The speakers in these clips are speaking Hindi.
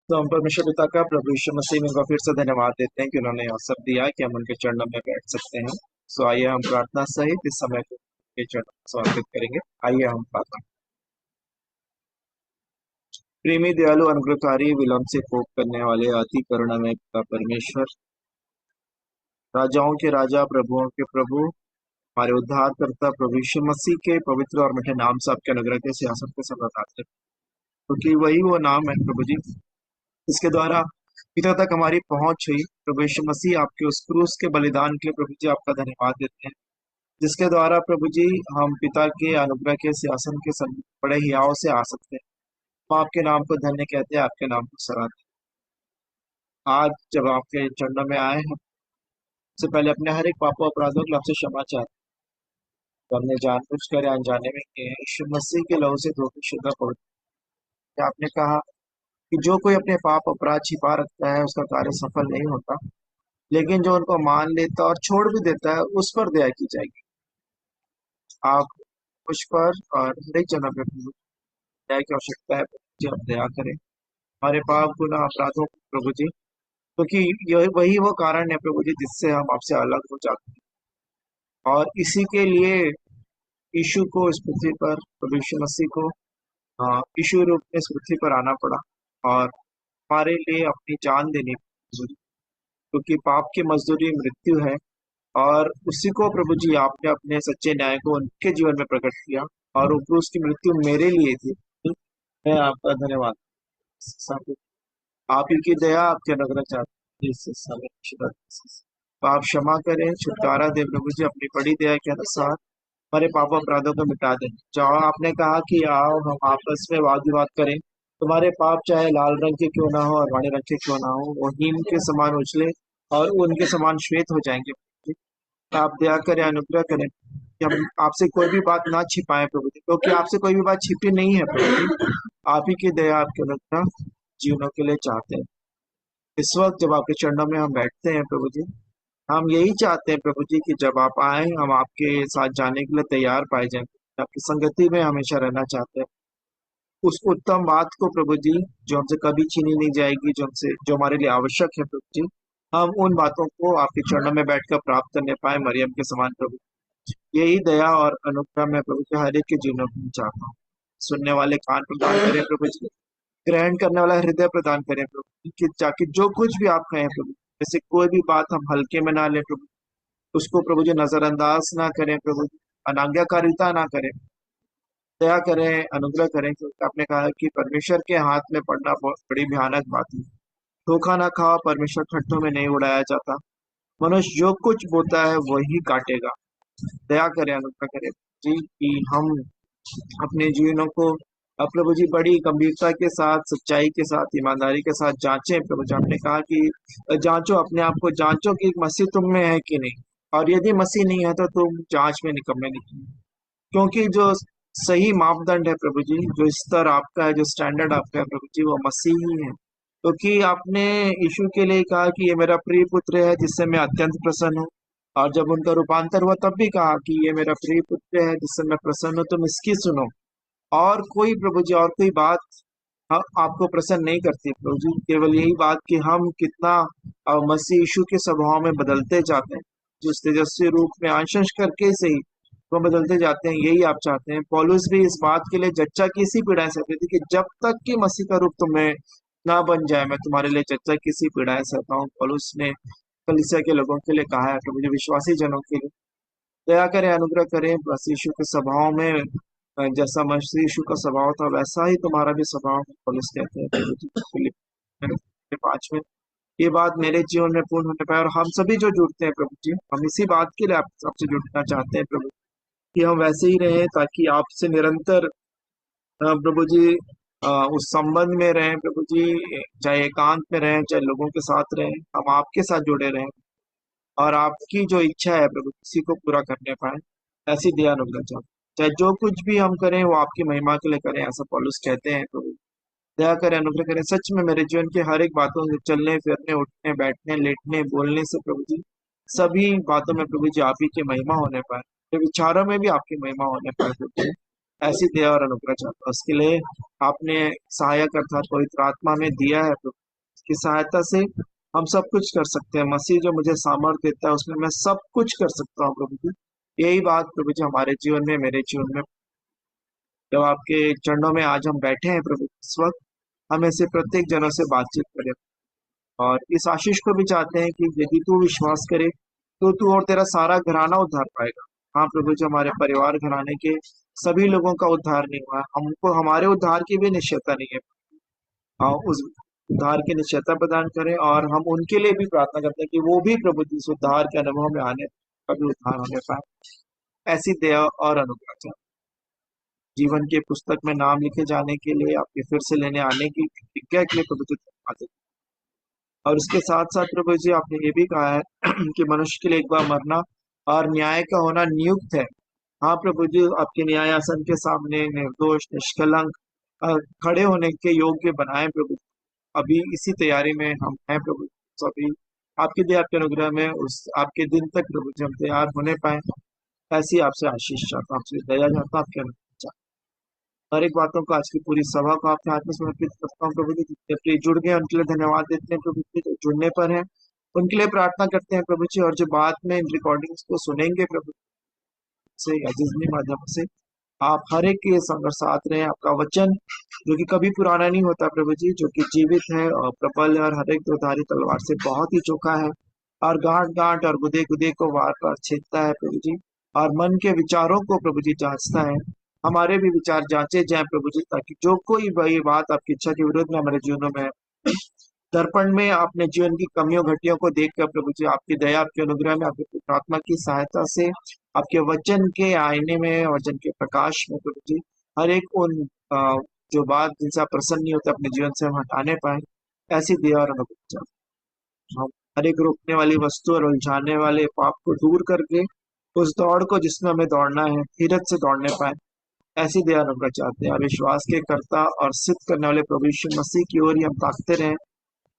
तो हम परमेश्वर पिता का प्रभु यीशु मसीह में फिर से धन्यवाद देते हैं कि उन्होंने अवसर दिया कि हम उनके चरणों में बैठ सकते हैं। सो आइए हम प्रार्थना सहित इस समय को उनके चरणों में समर्पित करेंगे। आइए हम प्रार्थना। प्रेमी दयालु अनुग्रहकारी विलंब से कोप करने वाले अति करुणामय पिता परमेश्वर, राजाओं के राजा प्रभुओं के प्रभु, हमारे उद्धार करता प्रभु यीशु मसीह के पवित्र और मीठे नाम से आपके अनुग्रह के सियासत के सब बताते हैं, क्योंकि वही वो नाम है प्रभु जी इसके द्वारा पिता तक हमारी पहुंच हुई। प्रभु यीशु मसीह आपके उस क्रूस के बलिदान के लिए प्रभु जी आपका धन्यवाद देते हैं, जिसके द्वारा प्रभु जी हम पिता के अनुग्रह के सिंहासन के बड़े हियाव से आ सकते हैं। हम आपके नाम को धन्य कहते हैं, आपके नाम को सराहते हैं। आज जब आपके चरणों में आए हैं, सबसे पहले अपने हर एक पापों अपराधों के लिए आपसे क्षमा चाहते हैं, तो हमने जानबूझकर या अनजाने में किए हैं। यीशु मसीह के लहू से धोकर शुद्ध पवित्र आपने कहा कि जो कोई अपने पाप अपराध छिपा रखता है उसका कार्य सफल नहीं होता, लेकिन जो उनको मान लेता और छोड़ भी देता है उस पर दया की जाएगी। आप मुझ पर और हर एक जन पे दया की आवश्यकता है प्रभु जी, आप दया करें हमारे पाप गुनाह अपराधों को प्रभु जी, क्योंकि यही वही वो कारण है प्रभु जी जिससे हम आपसे अलग हो जाते हैं। और इसी के लिए यीशु को इस पृथ्वी पर, प्रभु यीशु मसीह को यीशु रूप में इस पृथ्वी पर आना पड़ा और हमारे लिए अपनी जान देनी पड़ी, क्योंकि पाप की मजदूरी मृत्यु है। और उसी को प्रभु जी आपने अपने सच्चे न्याय को उनके जीवन में प्रकट किया और वो क्रूस की मृत्यु मेरे लिए थी। मैं आपका धन्यवाद साहब। आप ही की दया, आपके अनुग्रह चाहते हैं इस समय तो आप क्षमा करें, छुटकारा दे प्रभु जी अपनी बड़ी दया के अनुसार हमारे पापों अपराधों को मिटा दें। जहाँ आपने कहा कि आओ हम आपस में वाद विवाद करें, तुम्हारे पाप चाहे लाल रंग के क्यों ना हो और वाणी रंग के क्यों ना हो, वो हिम के समान उछले और उनके समान श्वेत हो जाएंगे। आप दया करें, अनुग्रह करें कि हम आपसे कोई भी बात ना छिपाएं प्रभु जी, क्योंकि आपसे कोई भी बात छिपी नहीं है प्रभु जी। आप ही की दया, आपके अनुग्रह जीवनों के लिए चाहते हैं। इस वक्त जब आपके चरणों में हम बैठते हैं प्रभु जी, हम यही चाहते हैं प्रभु जी कि जब आप आए हम आपके साथ जाने के लिए तैयार पाए जाएं, आपकी संगति में हमेशा रहना चाहते हैं। उस उत्तम बात को प्रभु जी जो हमसे कभी छीनी नहीं जाएगी, जो हमारे लिए आवश्यक है प्रभु जी, हम उन बातों को आपके चरणों में बैठकर प्राप्त करने पाए मरियम के समान प्रभु। यही दया और अनुग्रह मैं प्रभु के हर एक के जीवन में चाहता हूँ। सुनने वाले कान प्रदान करें प्रभु जी, ग्रहण करने वाला हृदय प्रदान करें प्रभु जी, कि ताकि जो कुछ भी आप कहें प्रभु, जैसे कोई भी बात हम हल्के में ना लें प्रभु, उसको प्रभु जी नजरअंदाज ना करें प्रभु जी, अनाज्ञाकारिता ना करें। दया करें, अनुग्रह करें, क्योंकि आपने कहा कि परमेश्वर के हाथ में पड़ना बहुत बड़ी भयानक बात है। धोखा ना खाओ, परमेश्वर खड्डों में नहीं उड़ाया जाता। मनुष्य जो कुछ बोता है वही काटेगा। दया करें, अनुग्रह करें जी कि हम अपने जीवनों को प्रभु जी बड़ी गंभीरता के साथ, सच्चाई के साथ, ईमानदारी के साथ जांचें प्रभु जी। आपने कहा कि जांचो अपने आप को, जांचो कि मसीह तुम में है कि नहीं, और यदि मसीह नहीं है तो तुम जांच में निकम्मे नहीं। क्योंकि जो सही मापदंड है प्रभु जी, जो स्तर आपका है, जो स्टैंडर्ड आपका है प्रभु जी, वो मसीह ही है। क्योंकि आपने यीशु के लिए कहा कि ये मेरा प्रिय पुत्र है जिससे मैं अत्यंत प्रसन्न हूँ, और जब उनका रूपांतर हुआ तब भी कहा कि ये मेरा प्रिय पुत्र है जिससे मैं प्रसन्न हूँ, तुम इसकी सुनो। और कोई प्रभु जी और कोई बात आपको प्रसन्न नहीं करती प्रभु जी, केवल यही बात कि हम कितना मसीह यीशु के स्वभाव में बदलते जाते हैं, जिस तेजस्वी रूप में अंश करके से ही वो बदलते जाते हैं, यही आप चाहते हैं। पौलुस भी इस बात के लिए जच्चा की सी पीड़ाएं सहते थे कि जब तक कि मसीह का रूप तुम्हें ना बन जाए, मैं तुम्हारे लिए जच्चा की सी पीड़ाएं सहता हूँ। पौलुस ने कलीसिया के लोगों के लिए कहा है प्रभु जी, विश्वासी जनों के लिए दया करें, अनुग्रह करें। मसीह यीशु के स्वभाव में जैसा मसीह यीशु का स्वभाव था वैसा ही तुम्हारा भी स्वभाव है, पौलुस कहते हैं प्रभु जी फिलिप्पियों 5 में। ये बात मेरे जीवन में पूर्ण होने पाए, और हम सभी जो जुड़ते हैं प्रभु जी, हम इसी बात के लिए आपसे जुड़ना चाहते हैं प्रभु, कि हम वैसे ही रहें ताकि आपसे निरंतर प्रभु जी उस संबंध में रहें प्रभु जी, चाहे एकांत में रहें चाहे लोगों के साथ रहें, हम आपके साथ जुड़े रहें और आपकी जो इच्छा है प्रभु किसी को पूरा करने पाए, ऐसी दया अनुग्रह चाहते। चाहे जो कुछ भी हम करें वो आपकी महिमा के लिए करें, ऐसा पौलुस कहते हैं प्रभु। दया करें, अनुग्रह करें। सच में मेरे जीवन की हर एक बातों से, चलने फिरने, उठने बैठने, लेटने बोलने से प्रभु जी, सभी बातों में प्रभु जी आप ही की महिमा होने पाए, मेरे विचारों में भी आपकी महिमा होने पाए प्रभु जी। ऐसी दया और अनुग्रह चाहता हूँ। उसके लिए आपने सहायक अर्थात पवित्र आत्मा में दिया है प्रभु। उसकी सहायता से हम सब कुछ कर सकते हैं। मसीह जो मुझे सामर्थ्य देता है उसमें मैं सब कुछ कर सकता हूँ प्रभु जी। यही बात प्रभु जी हमारे जीवन में, मेरे जीवन में, जब आपके चरणों में आज हम बैठे हैं प्रभु, इस वक्त हम ऐसे प्रत्येक जनों से बातचीत करें और इस आशीष को भी चाहते हैं कि यदि तू विश्वास करे तो तू और तेरा सारा घराना उद्धार पाएगा। हाँ प्रभु जी, हमारे परिवार घराने के सभी लोगों का उद्धार नहीं हुआ, हमको हमारे उद्धार की भी निश्चयता नहीं है। हाँ, उस उद्धार की निश्चयता प्रदान करें और हम उनके लिए भी प्रार्थना करते हैं कि वो भी प्रभु जी इस उद्धार के अनुभव में आने, कभी उद्धार होने पाए। ऐसी दया और अनुग्रह चाहें। जीवन के पुस्तक में नाम लिखे जाने के लिए, आपके फिर से लेने आने की प्रतिज्ञा के लिए प्रभु जी धन्यवाद देते हैं। और उसके साथ साथ प्रभु जी आपने ये भी कहा है कि मनुष्य के लिए एक बार मरना और न्याय का होना नियुक्त है। हाँ प्रभु जी, आपके न्याय आसन के सामने निर्दोष निष्कलंक अ, खड़े होने के योग्य बनाए प्रभु। अभी इसी तैयारी में हम हैं प्रभु। सभी आपकी दया, आपके अनुग्रह में उस आपके दिन तक प्रभु जी हम तैयार होने पाए, ऐसी आपसे आशीष चाहता हूँ, आपसे दया चाहता हूँ, आपके अनुग्रह चाहता हूँ। हर एक बातों को, आज की पूरी सभा को आपके हाथ में समर्पित करता हूँ प्रभु जी। जितने प्रिय जुड़ गए उनके लिए धन्यवाद देते हैं प्रभु जी, जो जुड़ने पर है उनके लिए प्रार्थना करते हैं प्रभु जी। और जो बाद में इन रिकॉर्डिंग्स को सुनेंगे प्रभु से या जिस माध्यम से, आप हर एक के संग साथ रहे। आपका वचन जो कि कभी पुराना नहीं होता प्रभु जी, जो कि जीवित है और प्रबल है और हर एक दोधारी तलवार से बहुत ही चोखा है और गांठ गांठ और गुदे गुदे को वार पार छेदता है प्रभु जी। और मन के विचारों को प्रभु जी जांचता है। हमारे भी विचार जांचे जाए प्रभु जी, ताकि जो कोई वही बात आपकी इच्छा के विरुद्ध में हमारे जीवनों में है, दर्पण में अपने जीवन की कमियों घटियों को देखकर प्रभु जी आपकी दया, आपके अनुग्रह में, आपकी प्रार्थना की सहायता से, आपके वचन के आईने में, वचन के प्रकाश में प्रभु जी हर एक उन जो बात जिनसे आप प्रसन्न नहीं होते अपने जीवन से हम हटाने पाए, ऐसी दया और अनुग्रह हम हर एक रोकने वाली वस्तु और उलझाने वाले पाप को दूर करके उस दौड़ को जिसमें हमें दौड़ना है धीरज से दौड़ने पाए, ऐसी दया और अनुग्रह चाहते हैं। और विश्वास के कर्ता और सिद्ध करने वाले प्रभु यीशु मसीह की ओर ही हम ताकते रहें,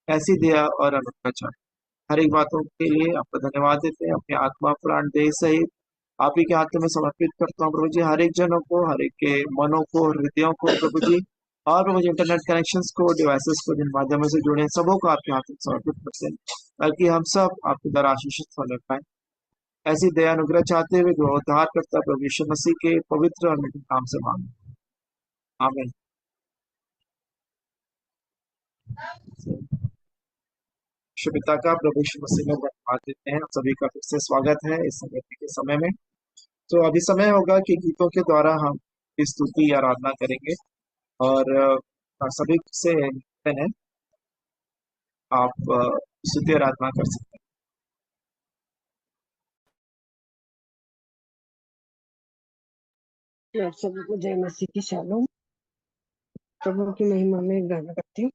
ऐसी दया और अनुग्रह चाहते हैं। हर एक बातों के लिए आपको धन्यवाद देते हैं। अपने आत्मा प्राण देह सहित आप ही के हाथों में समर्पित करता हूँ प्रभु जी। हर एक जनों को, हर एक के मनों को, हृदयों को प्रभु जी, और प्रभु जी इंटरनेट कनेक्शंस को, डिवाइसेस को, जिन माध्यमों से जुड़े हैं, सबों को आपके हाथ में समर्पित करते हैं, ताकि हम सब आपके द्वारा आशीषित होने पाए। ऐसी दया अनुग्रह चाहते हुए जो उद्धार करता प्रभु यीशु मसीह के पवित्र और मीठे नाम से मांगे, आमीन। यीशु पिता का प्रभु यीशु मसीह में धन्यवाद देते हैं। आप सभी का फिर से स्वागत है इस समय के समय में। तो अभी समय होगा कि गीतों के द्वारा हम इस स्तुति आराधना करेंगे। और सभी से निवेदन है, आप स्तुति आराधना कर सकते आप सभी को जय मसीह की शालोम। प्रभु की महिमा में एक गाना गाती हूँ।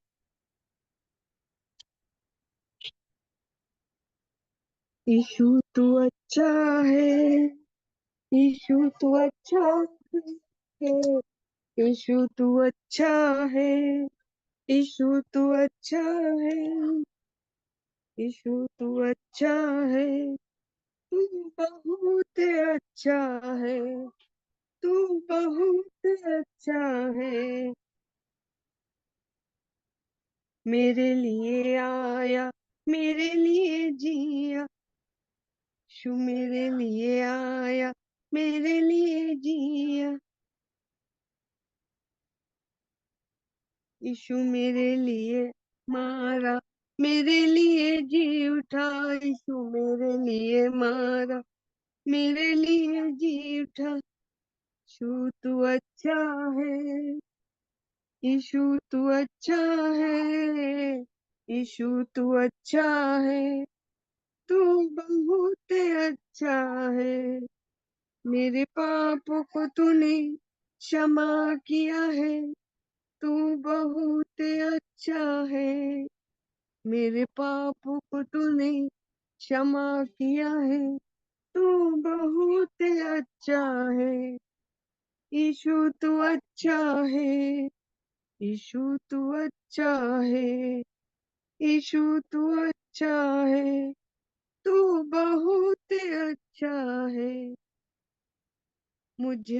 यीशु तू अच्छा है, यीशु तू अच्छा है, यीशु तू अच्छा है, यीशु तू अच्छा है, यीशु तू अच्छा है, तू बहुत अच्छा है, तू बहुत अच्छा है। मेरे लिए आया, मेरे लिए जिया, यीशु मेरे लिए आया, मेरे लिए जिया, यीशु मेरे लिए मारा, मेरे लिए जी उठा, यीशु मेरे लिए मारा, मेरे लिए जी उठा। यीशु तू अच्छा है, यीशु तू अच्छा है, यीशु तू अच्छा है, तू बहुत अच्छा है। मेरे पापों को तूने क्षमा किया है, तू बहुत अच्छा है। मेरे पापों को तूने क्षमा किया है, तू बहुत अच्छा है। यीशु तू अच्छा है, यीशु तू अच्छा है, यीशु तू अच्छा है, तू बहुत अच्छा है। मुझे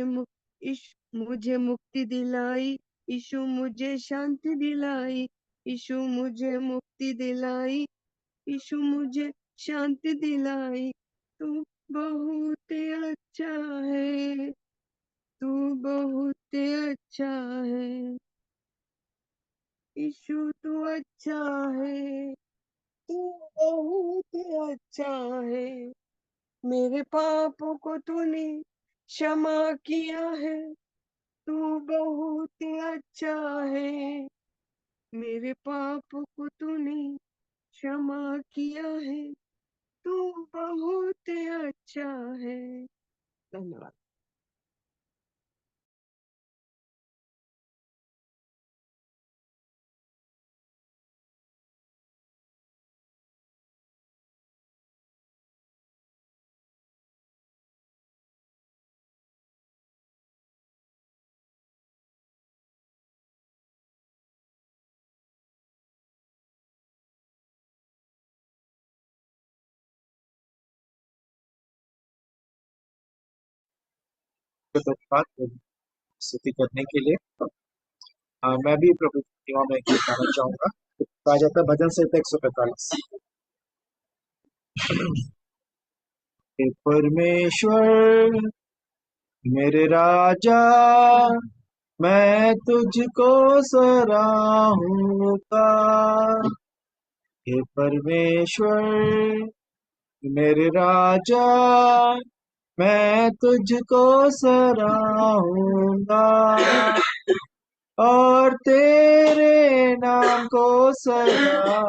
यीशु मुझे मुक्ति दिलाई, यीशु मुझे शांति दिलाई, यीशु मुझे मुक्ति दिलाई, यीशु मुझे शांति दिलाई। तू बहुत अच्छा है, तू बहुत अच्छा है, यीशु तू अच्छा है, तू बहुत अच्छा है। मेरे पापों को तूने क्षमा किया है, तू बहुत अच्छा है। मेरे पापों को तूने क्षमा किया है, तू बहुत अच्छा है। धन्यवाद। धन्यवाद स्तुति करने के लिए। मैं भी प्रभु की सेवा में गीत गाना चाहूंगा। कहा जाता है भजन संहिता 145। हे परमेश्वर मेरे राजा, मैं तुझको सराहूंगा। हे परमेश्वर मेरे राजा, मैं तुझको सराहूंगा और तेरे नाम को सदा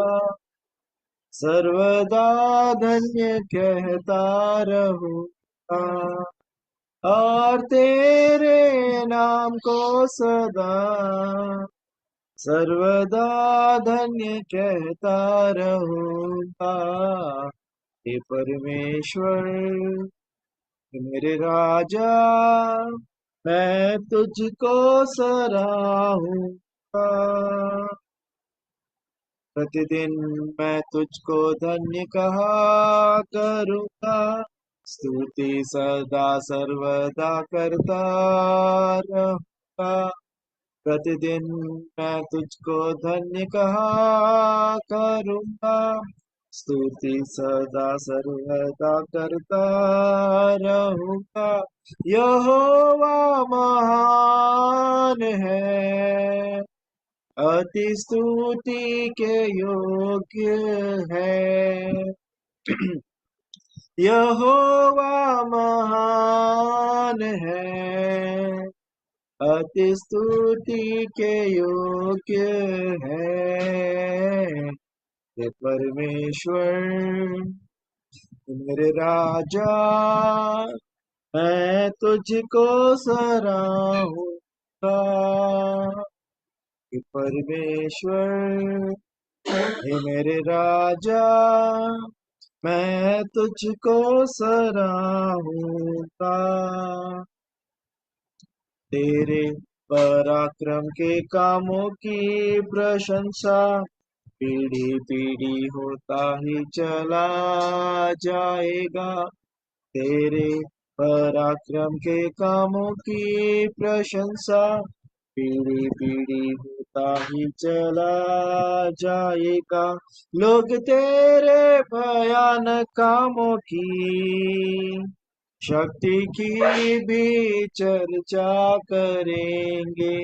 सर्वदा धन्य कहता रहूंगा और तेरे नाम को सदा सर्वदा धन्य कहता रहूंगा। हे परमेश्वर मेरे राजा, मैं तुझको सराहूंगा। प्रतिदिन मैं तुझको धन्य कहा करूंगा, स्तुति सदा सर्वदा करता रहूंगा। प्रतिदिन मैं तुझको धन्य कहा करूंगा, स्तुति सदा सर्वदा करता रहूंगा। यहोवा महान है, अति स्तुति के योग्य है। यहोवा महान है, अति स्तुति के योग्य है। हे परमेश्वर मेरे राजा, मैं तुझको सराहूंगा। हे परमेश्वर हे मेरे राजा, मैं तुझको सराहूंगा। तेरे पराक्रम के कामों की प्रशंसा पीढ़ी पीढ़ी होता ही चला जाएगा। तेरे पराक्रम के कामों की प्रशंसा पीढ़ी पीढ़ी होता ही चला जाएगा। लोग तेरे भयानक कामों की शक्ति की भी चर्चा करेंगे।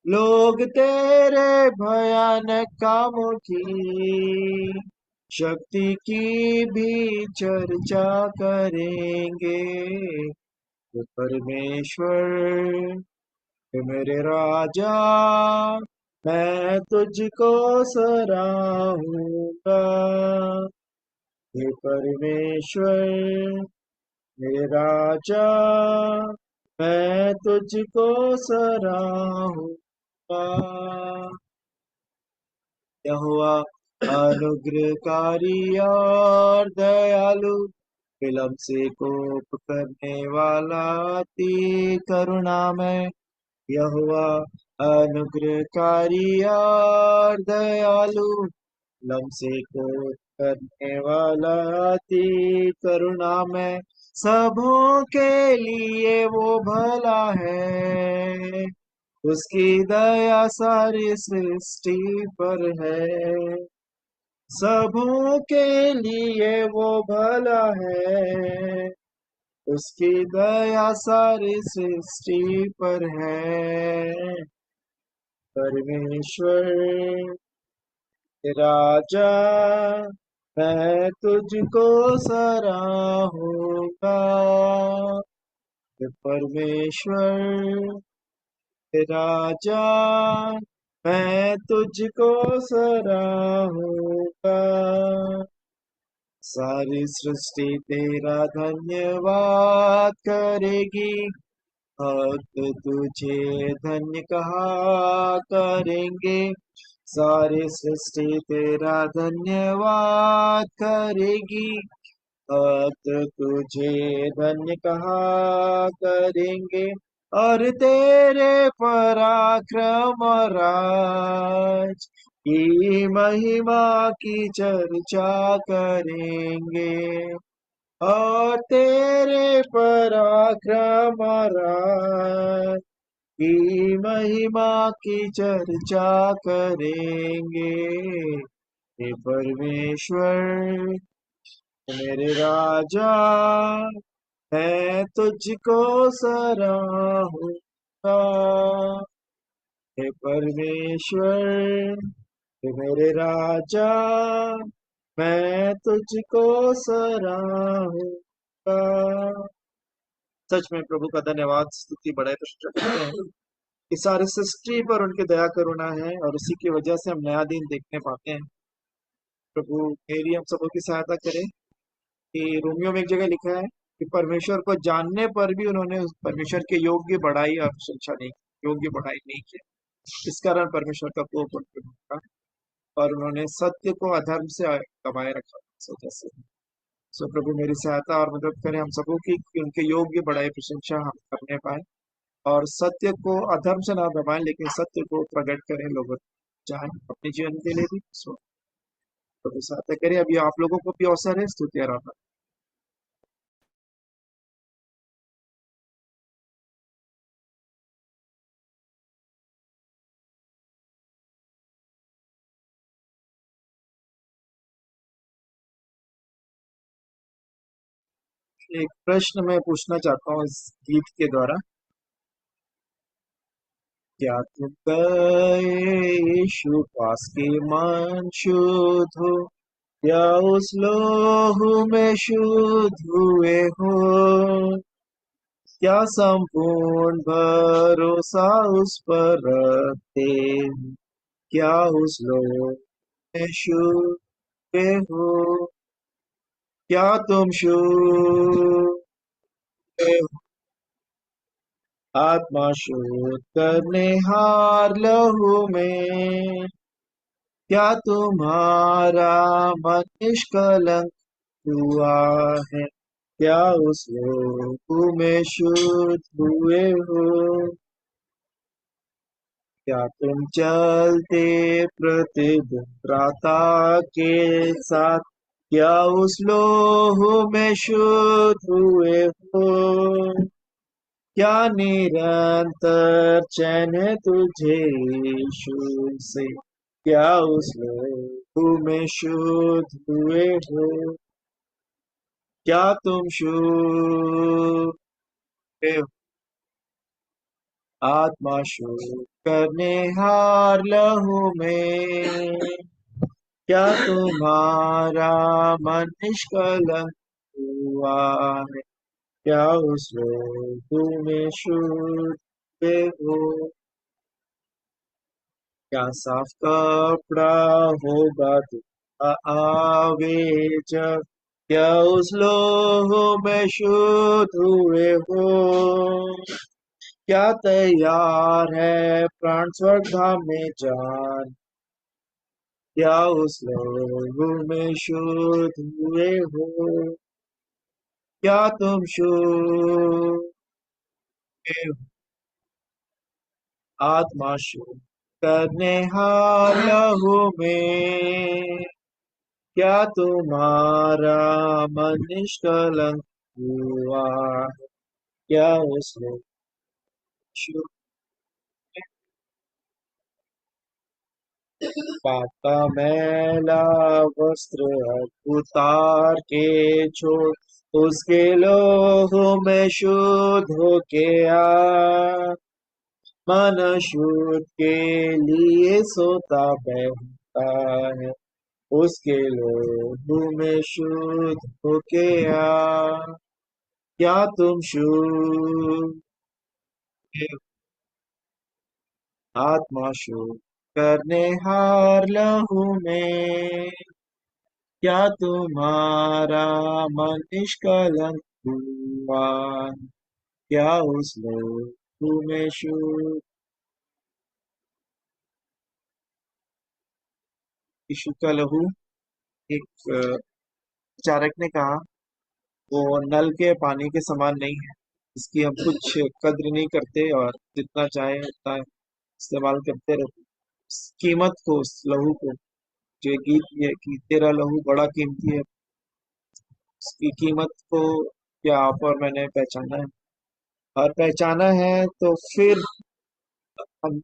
लोग तेरे भयानक कामों की शक्ति की भी चर्चा करेंगे। हे परमेश्वर हे मेरे राजा, मैं तुझको सराहूंगा। हे परमेश्वर मेरे राजा, मैं तुझको सराहूंगा। यहोवा अनुग्रहकारी और दयालु, विलंब से कोप करने वाला अति करुणामय। यहोवा अनुग्रहकारी और दयालु, विलंब से कोप करने वाला अति करुणामय। सबों के लिए वो भला है, उसकी दया सारी सृष्टि पर है। सबों के लिए वो भला है, उसकी दया सारी सृष्टि पर है। परमेश्वर राजा, मैं तुझको सराहूंगा। परमेश्वर राजा, मैं तुझको सराहूंगा। सारी सृष्टि तेरा धन्यवाद करेगी, भक्त तुझे धन्य कहा करेंगे। सारी सृष्टि तेरा धन्यवाद करेगी, भक्त तुझे धन्य कहा करेंगे। और तेरे पराक्रम राज की महिमा की चर्चा करेंगे। और तेरे पराक्रम राज की महिमा की चर्चा करेंगे। हे परमेश्वर मेरे राजा, मैं तुझको सराहूंगा। हे परमेश्वर हे मेरे राजा, मैं तुझको सराहूंगा। सच में प्रभु का धन्यवाद, स्तुति बढ़ाई प्रशंसा करते हैं कि सारे सृष्टि पर उनकी दया करुणा है और उसी की वजह से हम नया दिन देखने पाते हैं। प्रभु मेरी हम सबों की सहायता करें कि रोमियो में एक जगह लिखा है कि परमेश्वर को जानने पर भी उन्होंने उस परमेश्वर के योग्य बढ़ाई और प्रशंसा नहीं की, योग्य बढ़ाई नहीं किया। इस कारण परमेश्वर का कोप उन पर हुआ और उन्होंने सत्य को अधर्म से दबाए रखा इस वजह से। सो प्रभु मेरी सहायता और मदद करें हम सबों की कि उनके योग्य बढ़ाई प्रशंसा हम करने पाए और सत्य को अधर्म से ना दबाएं, लेकिन सत्य को प्रकट करें लोगों चाहे अपने जीवन के लिए भी। सो प्रभु सहायता करें। अभी आप लोगों को भी अवसर है स्तुति आराधना। एक प्रश्न मैं पूछना चाहता हूँ इस गीत के द्वारा। क्या तुम गए यीशु पास के मन शुद्ध हो, क्या उस लोहू में शुद्ध हुए हो? क्या संपूर्ण भरोसा उस पर रखते हो? क्या उस लोहू में शुद्ध हो? क्या तुम शुद्ध हो? आत्मा शुद्ध करने हार लहू में क्या तुम्हारा मन निष्कलंक हुआ है? क्या उस लहू में शुद्ध हुए हो? क्या तुम चलते प्रतिदिन प्राता के साथ, क्या उस लोहू में शुद्ध हुए हो? क्या निरंतर चैन है तुझे यीशु से, क्या उस लहू में शुद्ध हुए हो? क्या तुम शुद्ध हो? आत्मा शुद्ध करने हार लहू में क्या तुम्हारा मन निष्कलंक हुआ है? क्या उस लहू में शुद्ध हो? क्या साफ कपड़ा होगा तुम्हारा आवे जब, क्या उस लोहू में शुद्ध हुए हो? क्या तैयार है प्राण स्वर्ग धाम में जान, क्या उस लोहू में शुद्ध हुए हो? क्या तुम शुद्ध हो? आत्मा शुद्ध करने हार लहू में क्या तुम्हारा मन निष्कलंक हुआ, क्या उसने यीशु पाप का मैला वस्त्र उतार के छोड़, उसके लोहू में शुद्ध होके आ, मन शुद्ध के लिए सोता बहता है, उसके लोहू में शुद्ध होके आ। क्या तुम शुद्ध आत्मा शुद्ध करने हार लहू में, क्या तुम्हारा मन निष्कलंक हुआ, क्या उस लहू में शुद्ध। यीशु का लहू, एक चारक ने कहा, वो नल के पानी के समान नहीं है, इसकी हम कुछ कद्र नहीं करते और जितना चाहे उतना इस्तेमाल करते रहते। इस कीमत को, उस लहू को, जो ये गीत ये कि तेरा लहू बड़ा कीमती है, इसकी कीमत को क्या आप और मैंने पहचाना है? और पहचाना है तो फिर हम,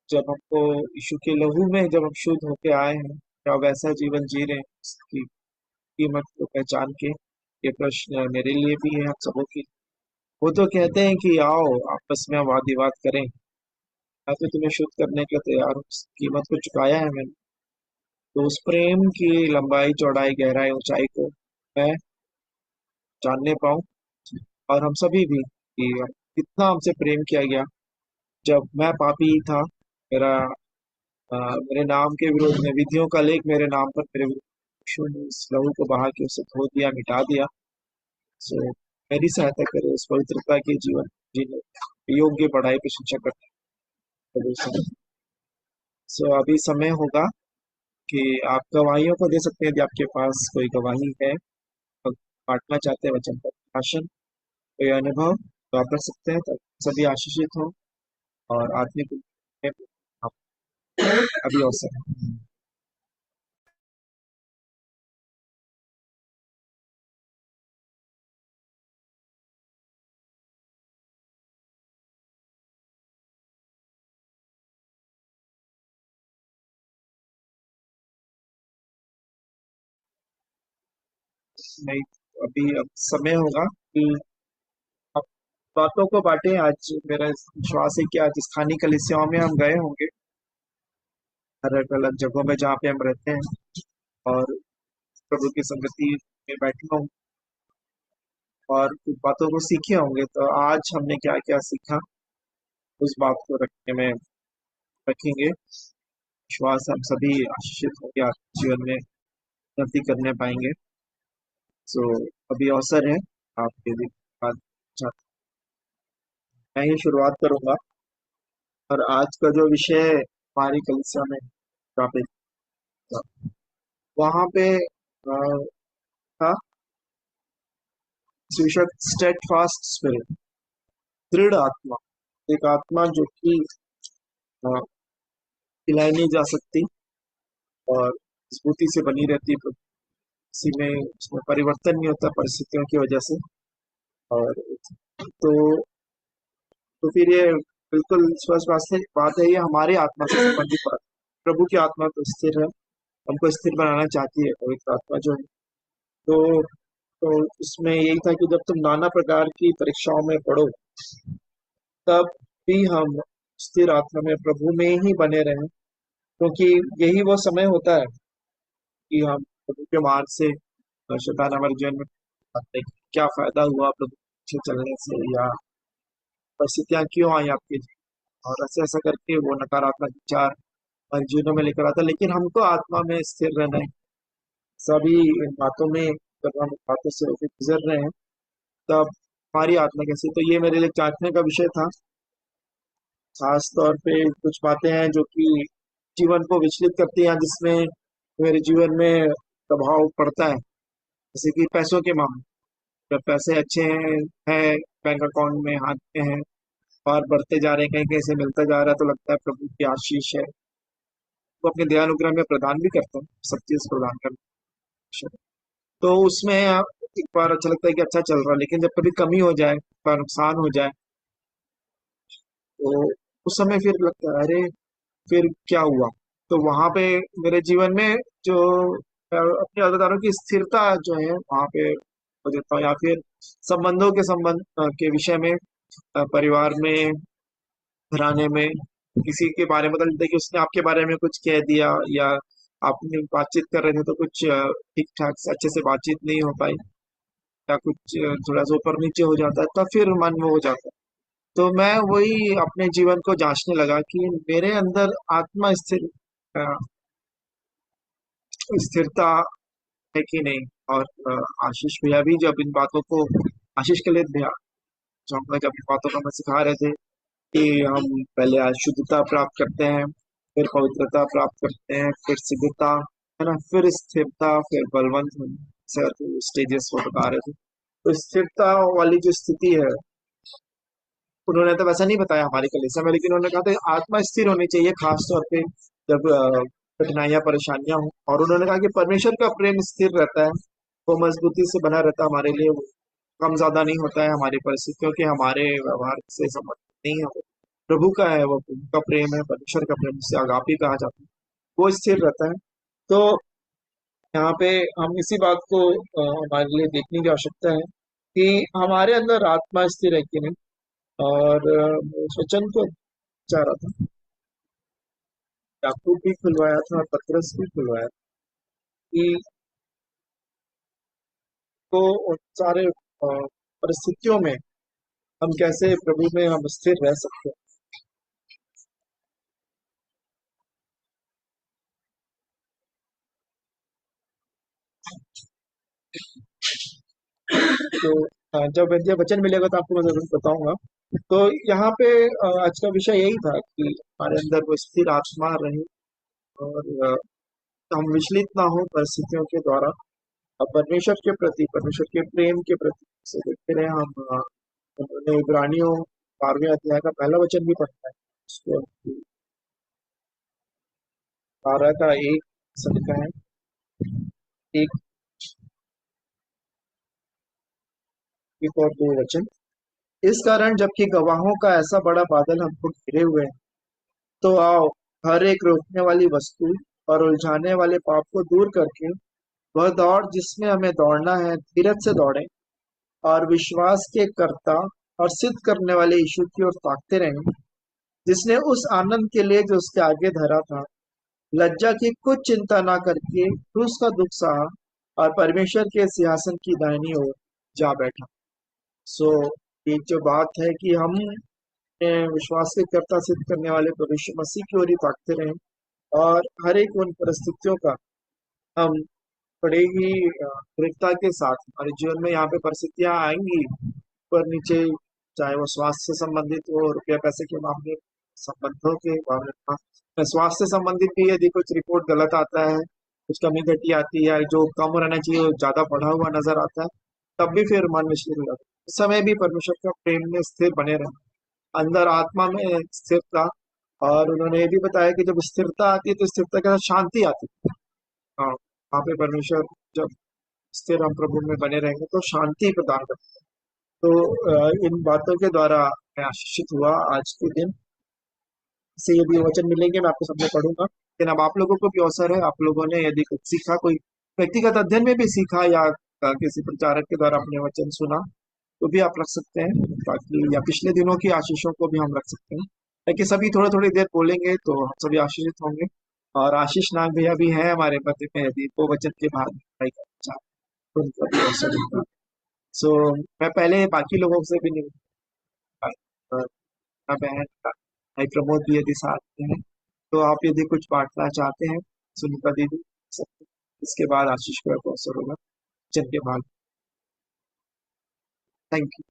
जब हमको यीशु के लहू में जब हम शुद्ध होके आए हैं, क्या वैसा जीवन जी रहे हैं उसकी कीमत को पहचान के? ये प्रश्न मेरे लिए भी है, हम सबों की। वो तो कहते हैं कि आओ आपस में वाद विवाद करें, मैं तो तुम्हें शुद्ध करने के लिए तैयार हूँ, उस कीमत को चुकाया है मैंने। तो उस प्रेम की लंबाई चौड़ाई गहराई ऊंचाई को मैं जानने पाऊं, और हम सभी भी, कि कितना हमसे प्रेम किया गया। जब मैं पापी ही था, मेरे नाम के विरोध में विधियों का लेख मेरे नाम पर मेरे यीशु ने इस लहू को बहा के उसे धो दिया, मिटा दिया। सो मेरी सहायता करे उस पवित्रता के जीवन जीने योग्य पढ़ाई की शिक्षा करते। सो अभी समय होगा कि आप गवाहियों को दे सकते हैं, यदि आपके पास कोई गवाही है, तो बांटना चाहते हैं वचन का भाषण, कोई अनुभव, तो आप कर सकते हैं, तो सभी आशीषित हो और आत्मिक में आप अभी अवसर है। नहीं, अभी अब समय होगा कि आप बातों को बांटें। आज मेरा विश्वास है कि आज स्थानीय कलीसियाओं में हम गए होंगे, अलग अलग जगहों में जहाँ पे हम रहते हैं, और प्रभु की संगति में बैठे होंगे और कुछ बातों को सीखे होंगे। तो आज हमने क्या क्या सीखा, उस बात को रखने में रखेंगे। विश्वास हम सभी आशीषित होंगे, आपके जीवन में उन्नति करने पाएंगे। सो अभी अवसर है, आप यदि बात चाहते हैं, मैं ही शुरुआत करूंगा। और आज का जो विषय है हमारी कलिसिया में टॉपिक, वहाँ पे था शीर्षक स्टेट फास्ट स्पिरिट, दृढ़ आत्मा। एक आत्मा जो कि हिलाई नहीं जा सकती और मजबूती से बनी रहती है, तो किसी में उसमें परिवर्तन नहीं होता परिस्थितियों की वजह से। और तो फिर ये बिल्कुल स्पष्ट बात है, ये हमारी आत्मा से संबंधित बात है। प्रभु की आत्मा तो स्थिर है, हमको स्थिर बनाना चाहती है पवित्र आत्मा जो है। तो उसमें यही था कि जब तुम नाना प्रकार की परीक्षाओं में पढ़ो, तब भी हम स्थिर आत्मा में प्रभु में ही बने रहें, क्योंकि यही वो समय होता है कि हम प्रभु के मार्ग से, शैतान हमारे जीवन में आते हैं, क्या फायदा हुआ प्रभु से चलने से, या परिस्थितियां क्यों आई आपके जीवन, और ऐसा ऐसा करके वो नकारात्मक विचार हमारे जीवनों में लेकर आता है। लेकिन हमको आत्मा में स्थिर रहना है। सभी इन बातों में, जब हम बातों से होकर गुजर रहे हैं, तब हमारी आत्मा कैसी, तो ये मेरे लिए जांचने का विषय था। खास तौर पे कुछ बातें हैं जो कि जीवन को विचलित करती हैं, जिसमें मेरे जीवन में प्रभाव पड़ता है, जैसे कि पैसों के मामले। जब पैसे अच्छे हैं बैंक अकाउंट में, हाथ में हैं और बढ़ते जा रहे हैं, कहीं कहीं से मिलता जा रहा है, तो लगता है प्रभु की आशीष है। वो अपने दयानुग्रह में प्रदान भी करते हैं, सब चीज प्रदान करते हैं। तो उसमें एक बार अच्छा लगता है कि अच्छा चल रहा है, लेकिन जब कभी कमी हो जाए या नुकसान हो जाए तो उस समय फिर लगता है अरे फिर क्या हुआ। तो वहां पे मेरे जीवन में जो अपने अवतारों की स्थिरता जो है वहां पे हो देता हूँ, या फिर संबंधों के संबंध के विषय में, परिवार में, घराने में किसी के बारे में बता देते कि उसने आपके बारे में कुछ कह दिया, या आपने बातचीत कर रहे थे तो कुछ ठीक ठाक से अच्छे से बातचीत नहीं हो पाई, या कुछ थोड़ा सा ऊपर नीचे हो जाता है, तब फिर मन वो हो जाता है। तो मैं वही अपने जीवन को जांचने लगा कि मेरे अंदर आत्मा अ, स्थिरता है कि नहीं। और आशीष भैया भी जब इन बातों को, आशीष के लिए भैया जो हम जब इन बातों को हमें सिखा रहे थे कि हम पहले आज शुद्धता प्राप्त करते हैं, फिर पवित्रता प्राप्त करते हैं, फिर सिद्धता, है ना, फिर स्थिरता, फिर बलवंत होना, सर स्टेजेस वो बता रहे थे। तो स्थिरता वाली जो स्थिति है, उन्होंने तो वैसा नहीं बताया हमारे कलीसिया में, लेकिन उन्होंने कहा था आत्मा स्थिर होनी चाहिए, खास तौर पे जब कठिनाइयां परेशानियां हो। और उन्होंने कहा कि परमेश्वर का प्रेम स्थिर रहता है, वो मजबूती से बना रहता है हमारे लिए, वो कम ज्यादा नहीं होता है हमारी परिस्थितियों के, हमारे व्यवहार से संबंधित नहीं है। प्रभु का है, वो प्रभु का प्रेम है, परमेश्वर का प्रेम, जिसे अगापी कहा जाता है, वो स्थिर रहता है। तो यहाँ पे हम इसी बात को हमारे लिए देखने की आवश्यकता है कि हमारे अंदर आत्मा स्थिर है कि नहीं। और उस वचन को चाह रहा था, याकूब भी खुलवाया था और पतरस भी खुलवाया था कि तो उन सारे परिस्थितियों में हम कैसे प्रभु में हम स्थिर रह सकते हैं। तो जब ये वचन मिलेगा तो आपको मैं जरूर बताऊंगा। तो यहाँ पे आज का विषय यही था कि हमारे अंदर वो स्थिर आत्मा रहे, और हम विचलित ना हो परिस्थितियों के द्वारा, और परमेश्वर के प्रति, परमेश्वर के प्रेम के प्रति से देखते रहे हम। उन्होंने इब्रानियों 12वें अध्याय का पहला वचन भी पढ़ा है, उसको 12 का 1 से लिखा है, एक, एक और 2 वचन। इस कारण जबकि गवाहों का ऐसा बड़ा बादल हमको घिरे हुए है, तो आओ हर एक रोकने वाली वस्तु और उलझाने वाले पाप को दूर करके वह दौड़ जिसमें हमें दौड़ना है धीरज से दौड़े, और विश्वास के कर्ता और सिद्ध करने वाले यीशु की ओर ताकते रहें, जिसने उस आनंद के लिए जो उसके आगे धरा था लज्जा की कुछ चिंता ना करके क्रूस का दुख सहा, और परमेश्वर के सिंहासन की दाहिनी ओर जा बैठा। सो ये जो बात है कि हम विश्वास के कर्ता सिद्ध करने वाले भविष्य मसीह की ओर ही ताकते रहें, और हर एक उन परिस्थितियों का हम बड़े ही दृढ़ता के साथ, हमारे जीवन में यहाँ पे परिस्थितियां आएंगी पर नीचे, चाहे वो स्वास्थ्य से संबंधित हो, रुपया पैसे के मामले, संबंधों के मामले में, स्वास्थ्य से संबंधित भी यदि कुछ रिपोर्ट गलत आता है, कुछ कमी घटी आती है, जो कम रहना चाहिए वो ज्यादा बढ़ा हुआ नजर आता है, तब भी फिर मन विचलित हो जाता है। उस समय भी परमेश्वर का प्रेम में स्थिर बने रहे, अंदर आत्मा में स्थिरता। और उन्होंने ये भी बताया कि जब स्थिरता आती है तो स्थिरता के साथ शांति आती है। हाँ, वहाँ पे परमेश्वर जब स्थिर हम प्रभु में बने रहेंगे तो शांति प्रदान करते हैं। तो इन बातों के द्वारा मैं आशीषित हुआ आज के दिन से। यदि वचन मिलेंगे मैं आपको सबने पढ़ूंगा, लेकिन अब आप लोगों को भी अवसर है, आप लोगों ने यदि कुछ सीखा, कोई व्यक्तिगत अध्ययन में भी सीखा, या किसी प्रचारक के द्वारा अपने वचन सुना, तो भी आप रख सकते हैं, ताकि या पिछले दिनों की आशीषों को भी हम रख सकते हैं, ताकि सभी थोड़ी थोड़ी देर बोलेंगे तो हम सभी आशीषित होंगे। और आशीष नाग भैया भी हैं हमारे पति में, यदि वो वचन के बाद करना चाहते हैं, तो उनका भी अवसर मिलता है। सो मैं पहले बाकी लोगों से भी नहीं, बहन भाई प्रमोद भी यदि साथ में हैं तो आप यदि कुछ बांटना चाहते हैं, सुनीता दीदी सब, इसके बाद आशीष को अवसर होगा वचन के बाद। Thank you.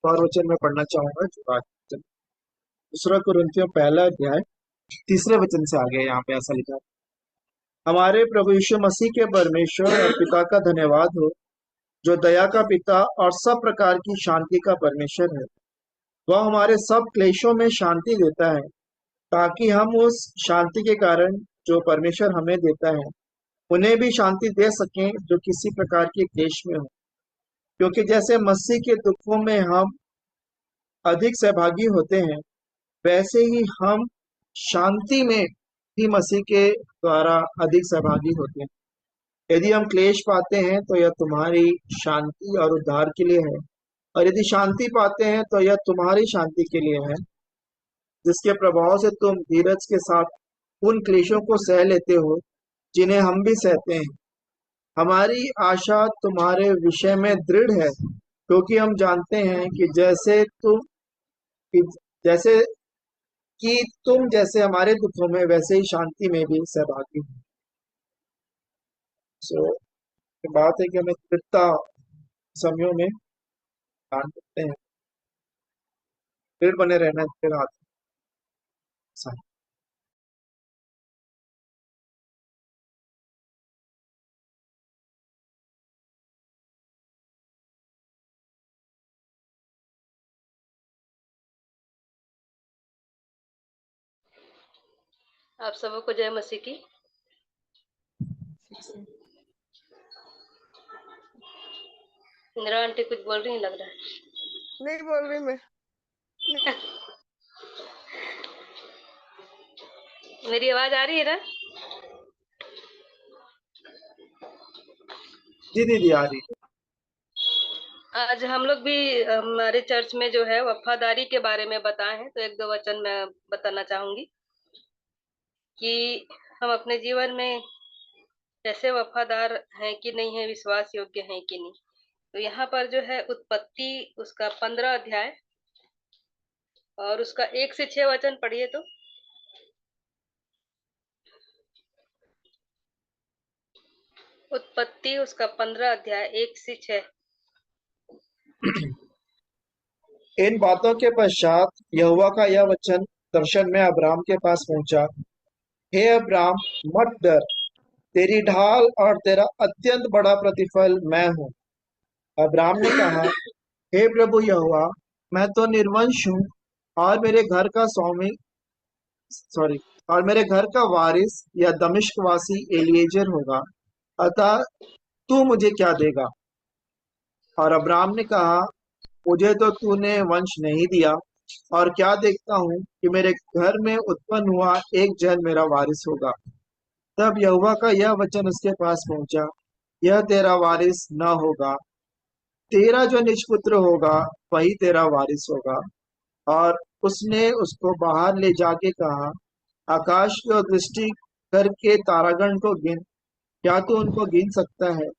और वचन में पढ़ना चाहूंगा जो आज दूसरा कुरिन्थियों पहला अध्याय तीसरे वचन से आगे यहाँ पे ऐसा लिखा है, हमारे प्रभु यीशु मसीह के परमेश्वर और पिता का धन्यवाद हो, जो दया का पिता और सब प्रकार की शांति का परमेश्वर है। वह हमारे सब क्लेशों में शांति देता है, ताकि हम उस शांति के कारण जो परमेश्वर हमें देता है उन्हें भी शांति दे सकें जो किसी प्रकार के क्लेश में हो। क्योंकि जैसे मसीह के दुखों में हम अधिक सहभागी होते हैं, वैसे ही हम शांति में भी मसीह के द्वारा अधिक सहभागी होते हैं। यदि हम क्लेश पाते हैं तो यह तुम्हारी शांति और उद्धार के लिए है, और यदि शांति पाते हैं तो यह तुम्हारी शांति के लिए है, जिसके प्रभाव से तुम धीरज के साथ उन क्लेशों को सह लेते हो जिन्हें हम भी सहते हैं। हमारी आशा तुम्हारे विषय में दृढ़ है, क्योंकि हम जानते हैं कि जैसे तुम हमारे दुखों में वैसे ही शांति में भी सहभागी हो। सो बात है कि हमें दृढ़ता समयों में ध्यान रखते हैं, दृढ़ बने रहना दृढ़ आत्मा। आप सबों को जय मसीह की। इंदिरा आंटी कुछ बोल रही हैं लग रहा है। नहीं बोल रही मैं। मेरी आवाज आ रही है ना? जी दीदी आ रही है। आज हम लोग भी हमारे चर्च में जो है वफादारी के बारे में बताए हैं, तो एक दो वचन मैं बताना चाहूंगी कि हम अपने जीवन में कैसे वफादार हैं कि नहीं है, विश्वास योग्य हैं कि नहीं। तो यहाँ पर जो है उत्पत्ति उसका 15 अध्याय और उसका 1 से 6 वचन पढ़िए। तो उत्पत्ति उसका 15 अध्याय 1 से 6। इन बातों के पश्चात यहोवा का यह वचन दर्शन में अब्राम के पास पहुंचा, हे अब्राम, मत डर, तेरी ढाल और तेरा अत्यंत बड़ा प्रतिफल मैं हूँ। अब्राम ने कहा, हे प्रभु यहोवा, मैं तो निर्वंश हूँ और मेरे घर का वारिस या दमिश्क वासी एलिएजर होगा, अतः तू मुझे क्या देगा? और अब्राम ने कहा, मुझे तो तूने वंश नहीं दिया, और क्या देखता हूँ कि मेरे घर में उत्पन्न हुआ एक जन मेरा वारिस होगा। तब यहोवा का यह वचन उसके पास पहुंचा, यह तेरा वारिस न होगा, तेरा जो निज पुत्र होगा वही तेरा वारिस होगा। और उसने उसको बाहर ले जाके कहा, आकाश की ओर दृष्टि करके तारागण को गिन, क्या तू उनको गिन सकता है?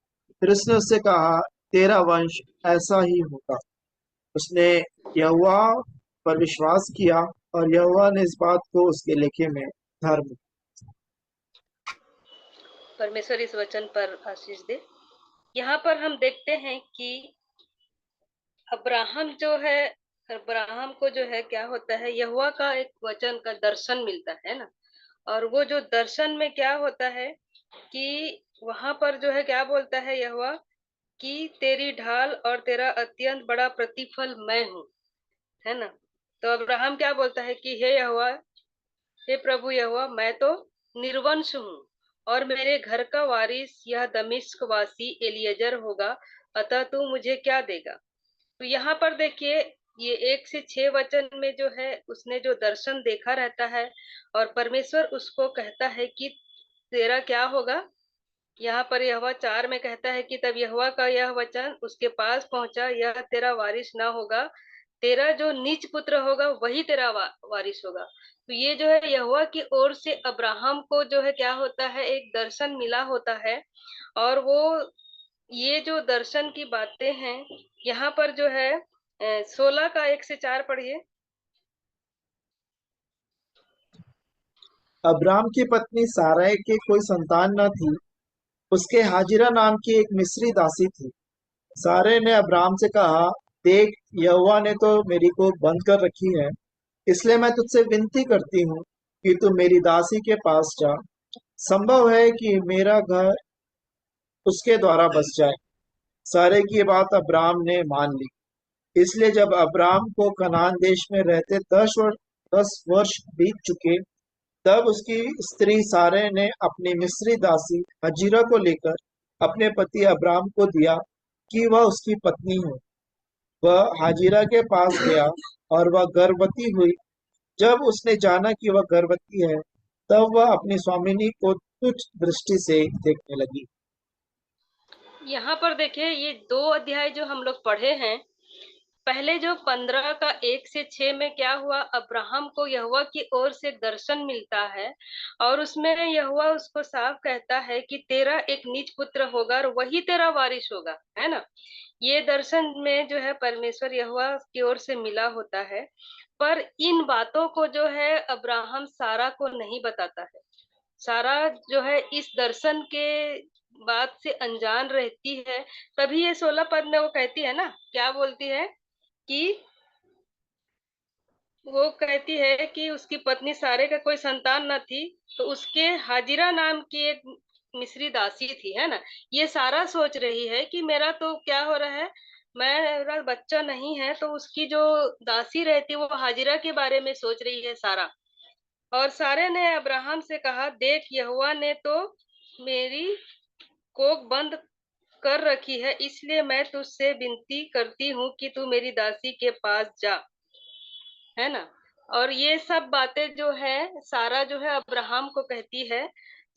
फिर उसने उससे कहा, तेरा वंश ऐसा ही होगा। उसने यहोवा पर विश्वास किया और यहोवा ने इस बात को उसके लेखे में धर्म। परमेश्वर इस वचन पर आशीष दे। यहाँ पर हम देखते हैं कि अब्राहम को जो है क्या होता है, यहोवा का एक वचन का दर्शन मिलता है ना। और वो जो दर्शन में क्या होता है कि वहां पर जो है क्या बोलता है यहोवा कि तेरी ढाल और तेरा अत्यंत बड़ा प्रतिफल मैं हूँ, है ना। तो अब्राहम क्या बोलता है कि हे यहोवा, हे प्रभु यहोवा, मैं तो निर्वंश हूँ और मेरे घर का वारिस यह दमिश्क वासी एलिएजर होगा, अतः तू मुझे क्या देगा? तो यहाँ पर देखिए, ये 1 से 6 वचन में जो है उसने जो दर्शन देखा रहता है और परमेश्वर उसको कहता है कि तेरा क्या होगा। यहाँ पर यहोवा 4 में कहता है कि तब यहोवा का यह वचन उसके पास पहुंचा, यह तेरा वारिस ना होगा, तेरा जो निज पुत्र होगा वही तेरा वारिस होगा। तो ये जो है यहोवा की ओर से अब्राहम को जो है क्या होता है, एक दर्शन मिला होता है। और वो ये जो दर्शन की बातें हैं यहाँ पर जो है 16 का 1 से 4 पढ़िए। अब्राम की पत्नी साराय के कोई संतान न थी, उसके हाजिरा नाम की एक मिस्री दासी थी। सारे ने अब्राम से कहा, देख, यहोवा ने तो मेरी कोख बंद कर रखी है, इसलिए मैं तुझसे विनती करती हूँ कि तू मेरी दासी के पास जा। संभव है कि मेरा घर उसके द्वारा बस जाए। सारे की बात अब्राम ने मान ली। इसलिए जब अब्राम को कनान देश में रहते 10 वर्ष बीत चुके, तब उसकी स्त्री सारे ने अपनी मिस्री दासी हजीरा को लेकर अपने पति अब्राम को दिया कि वह उसकी पत्नी हो। वह हाजिरा के पास गया और वह गर्भवती हुई। जब उसने जाना कि वह गर्भवती है, तब वह अपनी स्वामिनी को तुच्छ दृष्टि से देखने लगी। यहाँ पर देखिए, ये 2 अध्याय जो हम लोग पढ़े हैं, पहले जो 15 का 1 से 6 में क्या हुआ, अब्राहम को यहोवा की ओर से दर्शन मिलता है और उसमें यहोवा उसको साफ कहता है कि तेरा एक निज पुत्र होगा और वही तेरा वारिस होगा, है ना। ये दर्शन में जो है परमेश्वर यहोवा की ओर से मिला होता है, पर इन बातों को जो है अब्राहम सारा को नहीं बताता है। सारा जो है इस दर्शन के बात से अनजान रहती है। तभी ये 16 पद में वो कहती है ना, क्या बोलती है कि वो कहती है कि उसकी पत्नी सारे का कोई संतान न थी, तो उसके हाजिरा नाम की एक मिस्री दासी थी, है ना। ये सारा सोच रही है कि मेरा तो क्या हो रहा है, मेरा बच्चा नहीं है, तो उसकी जो दासी रहती है वो हाजिरा के बारे में सोच रही है सारा। और सारे ने अब्राहम से कहा, देख, यहोवा ने तो मेरी कोख बंद कर रखी है, इसलिए मैं तुझसे विनती करती हूँ कि तू मेरी दासी के पास जा, है ना। और ये सब बातें जो है सारा जो है अब्राहम को कहती है।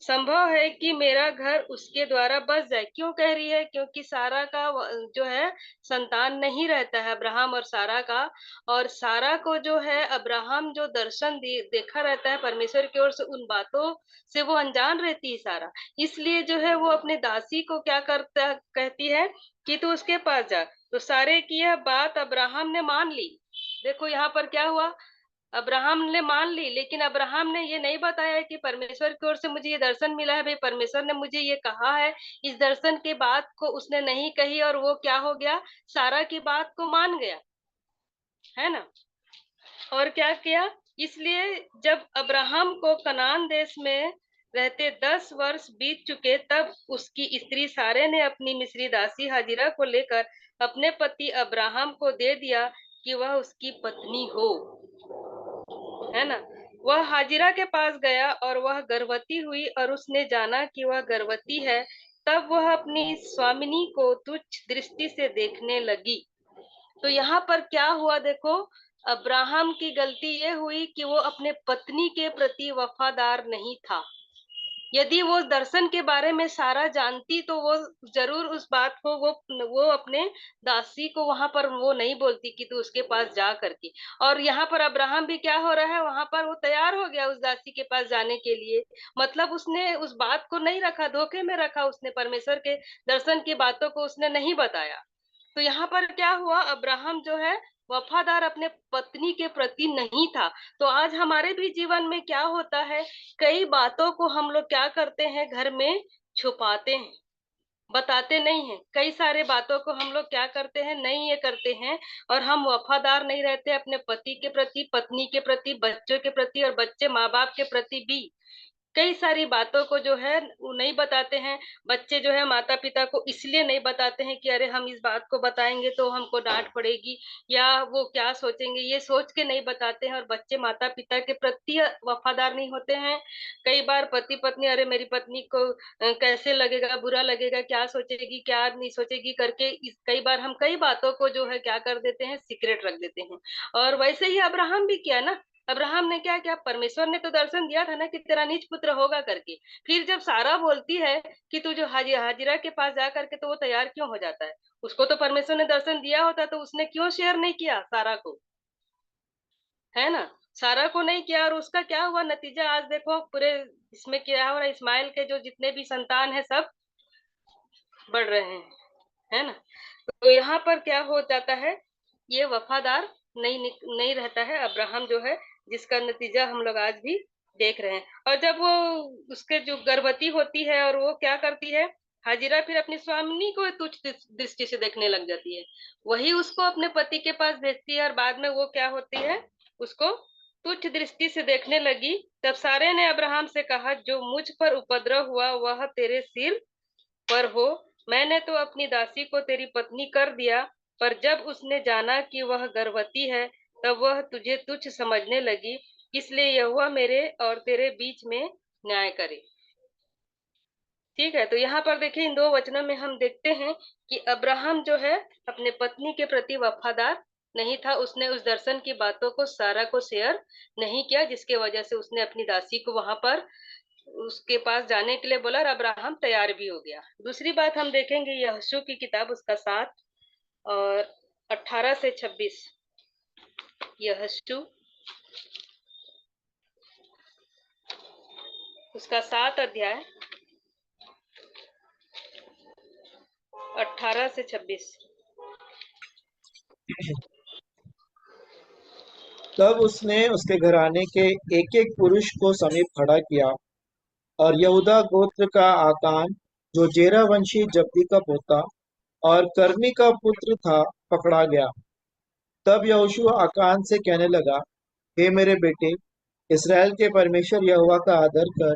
संभव है कि मेरा घर उसके द्वारा बस जाए। क्यों कह रही है? क्योंकि सारा का जो है संतान नहीं रहता है, अब्राहम और सारा का। और सारा को जो है अब्राहम जो दर्शन देखा रहता है परमेश्वर की ओर से, उन बातों से वो अनजान रहती है सारा। इसलिए जो है वो अपने दासी को क्या करता कहती है कि तू उसके पास जा। तो सारे की यह बात अब्राहम ने मान ली। देखो यहाँ पर क्या हुआ, अब्राहम ने मान ली, लेकिन अब्राहम ने ये नहीं बताया कि परमेश्वर की ओर से मुझे ये दर्शन मिला है, भाई परमेश्वर ने मुझे ये कहा है। इस दर्शन के बात को उसने नहीं कही और वो क्या हो गया, सारा की बात को मान गया, है ना। और क्या किया, इसलिए जब अब्राहम को कनान देश में रहते 10 वर्ष बीत चुके, तब उसकी स्त्री सारे ने अपनी मिस्री दासी हाजिरा को लेकर अपने पति अब्राहम को दे दिया कि वह उसकी पत्नी हो, है ना। वह हाजिरा के पास गया और वह गर्भवती हुई और उसने जाना कि वह गर्भवती है। तब वह अपनी स्वामिनी को तुच्छ दृष्टि से देखने लगी। तो यहाँ पर क्या हुआ, देखो, अब्राहम की गलती ये हुई कि वो अपने पत्नी के प्रति वफादार नहीं था। यदि वो दर्शन के बारे में सारा जानती तो वो जरूर उस बात को वो अपने दासी को वहां पर वो नहीं बोलती कि तू उसके पास जा करके। और यहाँ पर अब्राहम भी क्या हो रहा है, वहां पर वो तैयार हो गया उस दासी के पास जाने के लिए। मतलब उसने उस बात को नहीं रखा, धोखे में रखा, उसने परमेश्वर के दर्शन की बातों को उसने नहीं बताया। तो यहाँ पर क्या हुआ, अब्राहम जो है वफादार अपने पत्नी के प्रति नहीं था। तो आज हमारे भी जीवन में क्या होता है, कई बातों को हम लोग क्या करते हैं, घर में छुपाते हैं, बताते नहीं हैं। कई सारे बातों को हम लोग क्या करते हैं, नहीं ये करते हैं। और हम वफादार नहीं रहते अपने पति के प्रति, पत्नी के प्रति, बच्चों के प्रति, और बच्चे माँ बाप के प्रति भी। कई सारी बातों को जो है वो नहीं बताते हैं। बच्चे जो है माता पिता को इसलिए नहीं बताते हैं कि अरे हम इस बात को बताएंगे तो हमको डांट पड़ेगी या वो क्या सोचेंगे, ये सोच के नहीं बताते हैं। और बच्चे माता पिता के प्रति वफादार नहीं होते हैं। कई बार पति पत्नी, अरे मेरी पत्नी को कैसे लगेगा, बुरा लगेगा, क्या सोचेगी क्या नहीं सोचेगी करके कई बार हम कई बातों को जो है क्या कर देते हैं, सीक्रेट रख देते हैं। और वैसे ही अब्राहम भी किया ना। अब्राहम ने क्या किया, परमेश्वर ने तो दर्शन दिया था ना कि तेरा निज पुत्र होगा करके। फिर जब सारा बोलती है कि तू जो हाजिरा के पास जा करके, तो वो तैयार क्यों हो जाता है? उसको तो परमेश्वर ने दर्शन दिया होता तो उसने क्यों शेयर नहीं किया सारा को, है ना। सारा को नहीं किया और उसका क्या हुआ नतीजा, आज देखो पूरे इसमें क्या हो रहा है, इस्माइल के जो जितने भी संतान है सब बढ़ रहे हैं, है ना। तो यहाँ पर क्या हो जाता है, ये वफादार नहीं रहता है अब्राहम जो है, जिसका नतीजा हम लोग आज भी देख रहे हैं। और जब वो उसके जो गर्भवती होती है और वो क्या करती है, हाजिरा फिर अपनी स्वामिनी को तुच्छ दृष्टि से देखने लग जाती है, वही उसको अपने पति के पास भेजती है और बाद में वो क्या होती है, उसको तुच्छ दृष्टि से देखने लगी। तब सारे ने अब्राहम से कहा, जो मुझ पर उपद्रव हुआ वह तेरे सिर पर हो। मैंने तो अपनी दासी को तेरी पत्नी कर दिया, पर जब उसने जाना कि वह गर्भवती है तब वह तुझे तुच्छ समझने लगी। इसलिए यहोवा मेरे और तेरे बीच में न्याय करे। ठीक है, तो यहाँ पर देखिए इन दो वचनों में हम देखते हैं कि अब्राहम जो है अपने पत्नी के प्रति वफादार नहीं था। उसने उस दर्शन की बातों को सारा को शेयर नहीं किया, जिसके वजह से उसने अपनी दासी को वहां पर उसके पास जाने के लिए बोला और अब्राहम तैयार भी हो गया। दूसरी बात हम देखेंगे यहोशू की किताब उसका 7 और 18 से 26। यहोशू उसका 7 अध्याय 18 से 26। तब उसने उसके घराने के एक एक पुरुष को समीप खड़ा किया, और यहूदा गोत्र का आकान, जो जेरह वंशी जब्दी का पोता और कर्मी का पुत्र था, पकड़ा गया। तब यहोशू आकान से कहने लगा, हे मेरे बेटे, इसराइल के परमेश्वर यहोवा का आदर कर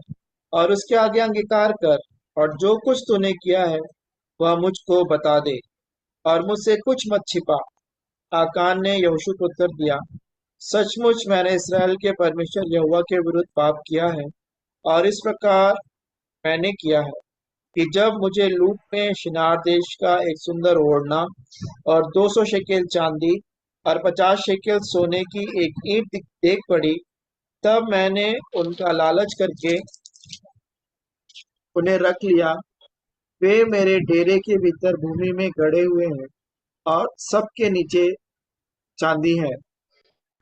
और उसके आगे अंगीकार कर, और जो कुछ तूने किया है वह मुझको बता दे, और मुझसे कुछ मत छिपा। आकान ने यहोशू को उत्तर दिया, सचमुच मैंने इसराइल के परमेश्वर यहोवा के विरुद्ध पाप किया है, और इस प्रकार मैंने किया है कि जब मुझे लूट में शिनार देश का एक सुंदर ओढ़ना और 200 शेकेल चांदी और 50 शेकेल सोने की एक ईंट देख पड़ी, तब मैंने उनका लालच करके उन्हें रख लिया। वे मेरे डेरे के भीतर भूमि में गड़े हुए हैं और सबके नीचे चांदी है।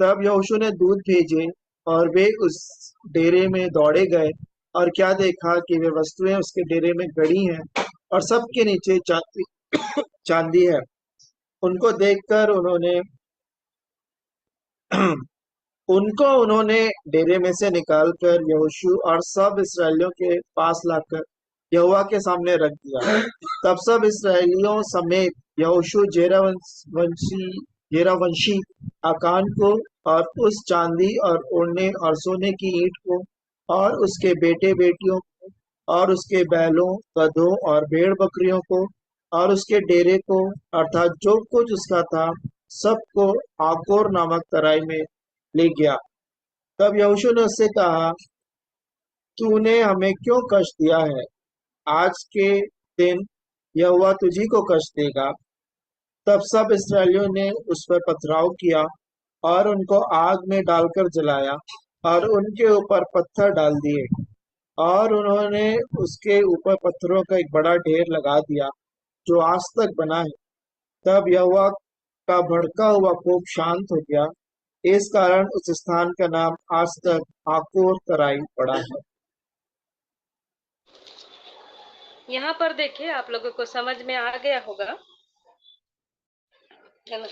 तब यहोशू ने दूत भेजे और वे उस डेरे में दौड़े गए, और क्या देखा कि वे वस्तुएं उसके डेरे में गड़ी हैं और सबके नीचे चांदी है। उनको देखकर उन्होंने डेरे में से निकालकर यहोशू और सब इसराइलियों के पास लाकर यहोवा के सामने रख दिया। तब सब इसराइलियों समेत यहोशू जेरहवंशी आकान को और उस चांदी और ओढ़ने और सोने की ईंट को और उसके बेटे बेटियों को और उसके बैलों, गधों और भेड़ बकरियों को और उसके डेरे को, अर्थात जो कुछ उसका था, सबको आकोर नामक तराई में ले गया। तब यहोशू ने उससे कहा, तूने हमें क्यों कष्ट दिया है? आज के दिन यहोवा तुझी को कष्ट देगा। तब सब इसराइलियों ने उस पर पथराव किया और उनको आग में डालकर जलाया और उनके ऊपर पत्थर डाल दिए, और उन्होंने उसके ऊपर पत्थरों का एक बड़ा ढेर लगा दिया जो आज तक बना है। तब यहोवा का भड़का हुआ कोप शांत हो गया। इस कारण उस स्थान का नाम आज तक आकोर तराई पड़ा है। यहाँ पर देखिए आप लोगों को समझ में आ गया होगा, है ना।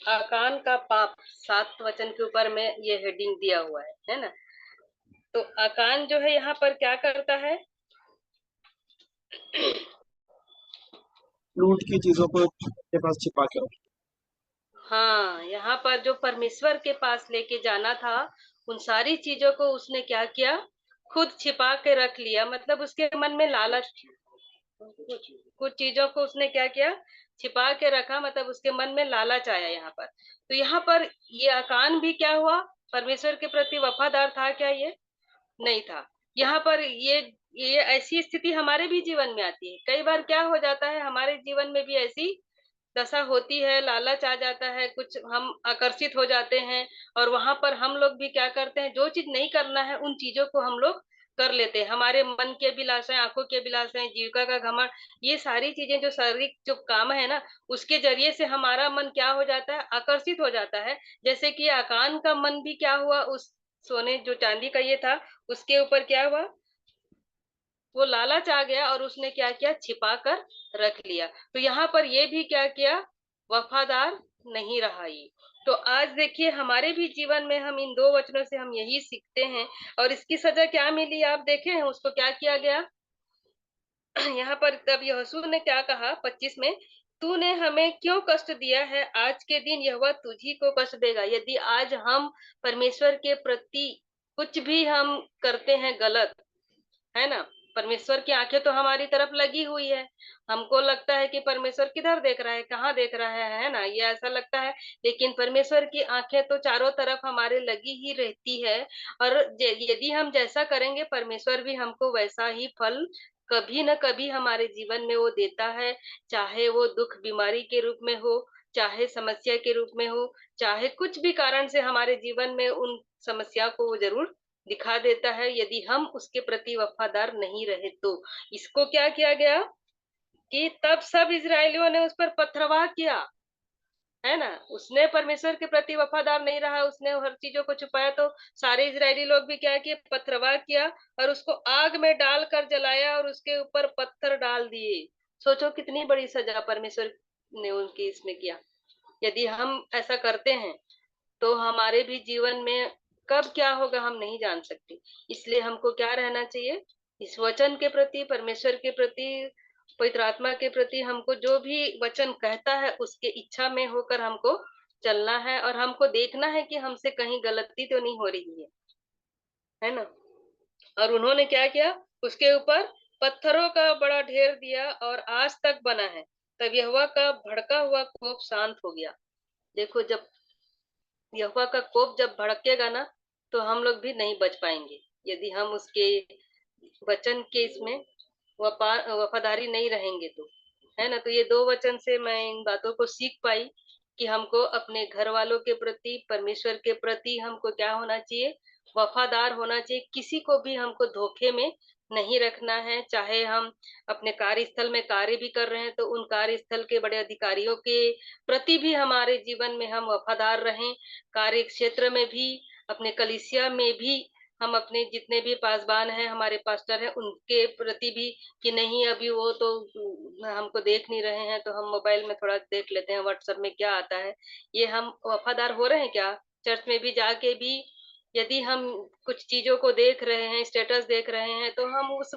आकान का पाप 7 वचन के ऊपर में ये हेडिंग दिया हुआ है ना। तो आकान जो है यहाँ पर क्या करता है, लूट की चीजों को अपने पास छिपा के रखा। हाँ, यहाँ पर जो परमेश्वर के पास लेके जाना था उन सारी चीजों को उसने क्या किया, खुद छिपा के रख लिया। मतलब उसके मन में लालच, कुछ चीजों को उसने क्या किया, छिपा के रखा। मतलब उसके मन में लालच आया यहाँ पर। तो यहाँ पर ये आकान भी क्या हुआ, परमेश्वर के प्रति वफादार था क्या? ये नहीं था। यहाँ पर ये ऐसी स्थिति हमारे भी जीवन में आती है। कई बार क्या हो जाता है, हमारे जीवन में भी ऐसी दशा होती है, लालच आ जाता है, कुछ हम आकर्षित हो जाते हैं और वहां पर हम लोग भी क्या करते हैं, जो चीज नहीं करना है उन चीजों को हम लोग कर लेते हैं। हमारे मन के अभिलाषाएं, आंखों के अभिलाषाएं, जीविका का घमंड, ये सारी चीजें जो शारीरिक जो काम है ना, उसके जरिए से हमारा मन क्या हो जाता है, आकर्षित हो जाता है। जैसे कि आकान का मन भी क्या हुआ, उस सोने जो चांदी का ये था उसके ऊपर क्या हुआ, वो लालच आ गया और उसने क्या किया, छिपा कर रख लिया। तो यहाँ पर ये भी क्या किया, वफादार नहीं रहा ये। तो आज देखिए हमारे भी जीवन में हम इन 2 वचनों से हम यही सीखते हैं। और इसकी सजा क्या मिली, आप देखे हैं उसको क्या किया गया, यहाँ पर तब यहोशू ने क्या कहा 25 में, तूने हमें क्यों कष्ट दिया है? आज के दिन यहोवा तुझी को कष्ट देगा। यदि आज हम परमेश्वर के प्रति कुछ भी हम करते हैं गलत, है ना, परमेश्वर की आंखें तो हमारी तरफ लगी हुई है। हमको लगता है कि परमेश्वर किधर देख रहा है, कहाँ देख रहा है ना, ये ऐसा लगता है। लेकिन परमेश्वर की आंखें तो चारों तरफ हमारे लगी ही रहती है। और यदि हम जैसा करेंगे, परमेश्वर भी हमको वैसा ही फल कभी न कभी हमारे जीवन में वो देता है। चाहे वो दुख बीमारी के रूप में हो, चाहे समस्या के रूप में हो, चाहे कुछ भी कारण से हमारे जीवन में उन समस्या को वो जरूर दिखा देता है, यदि हम उसके प्रति वफादार नहीं रहे तो। इसको क्या किया गया कि तब सब इजरायलियों ने उस पर पथरवाह किया, है ना। उसने परमेश्वर के प्रति वफादार नहीं रहा, उसने हर चीजों को छुपाया, तो सारे इजरायली लोग भी क्या किए, पथरवाह किया और उसको आग में डालकर जलाया और उसके ऊपर पत्थर डाल दिए। सोचो कितनी बड़ी सजा परमेश्वर ने उनकी इसमें किया। यदि हम ऐसा करते हैं तो हमारे भी जीवन में कब क्या होगा हम नहीं जान सकते। इसलिए हमको क्या रहना चाहिए, इस वचन के प्रति, परमेश्वर के प्रति, पवित्र आत्मा के प्रति, हमको जो भी वचन कहता है उसके इच्छा में होकर हमको चलना है। और हमको देखना है कि हमसे कहीं गलती तो नहीं हो रही है ना। और उन्होंने क्या किया, उसके ऊपर पत्थरों का बड़ा ढेर दिया और आज तक बना है। तब यहोवा का भड़का हुआ कोप शांत हो गया। देखो, जब यहोवा का कोप जब भड़केगा ना, तो हम लोग भी नहीं बच पाएंगे, यदि हम उसके वचन के इसमें वफादारी नहीं रहेंगे तो, है ना। तो ये दो वचन से मैं इन बातों को सीख पाई कि हमको अपने घर वालों के प्रति, परमेश्वर के प्रति हमको क्या होना चाहिए, वफादार होना चाहिए। किसी को भी हमको धोखे में नहीं रखना है। चाहे हम अपने कार्यस्थल में कार्य भी कर रहे हैं तो उन कार्यस्थल के बड़े अधिकारियों के प्रति भी हमारे जीवन में हम वफादार रहें। कार्य क्षेत्र में भी, अपने कलीसिया में भी, हम अपने जितने भी पासबान हैं, हमारे पास्टर हैं, उनके प्रति भी, कि नहीं अभी वो तो हमको देख नहीं रहे हैं तो हम मोबाइल में थोड़ा देख लेते हैं, व्हाट्सएप में क्या आता है। ये हम वफादार हो रहे हैं क्या? चर्च में भी जाके भी यदि हम कुछ चीजों को देख रहे हैं, स्टेटस देख रहे हैं, तो हम उस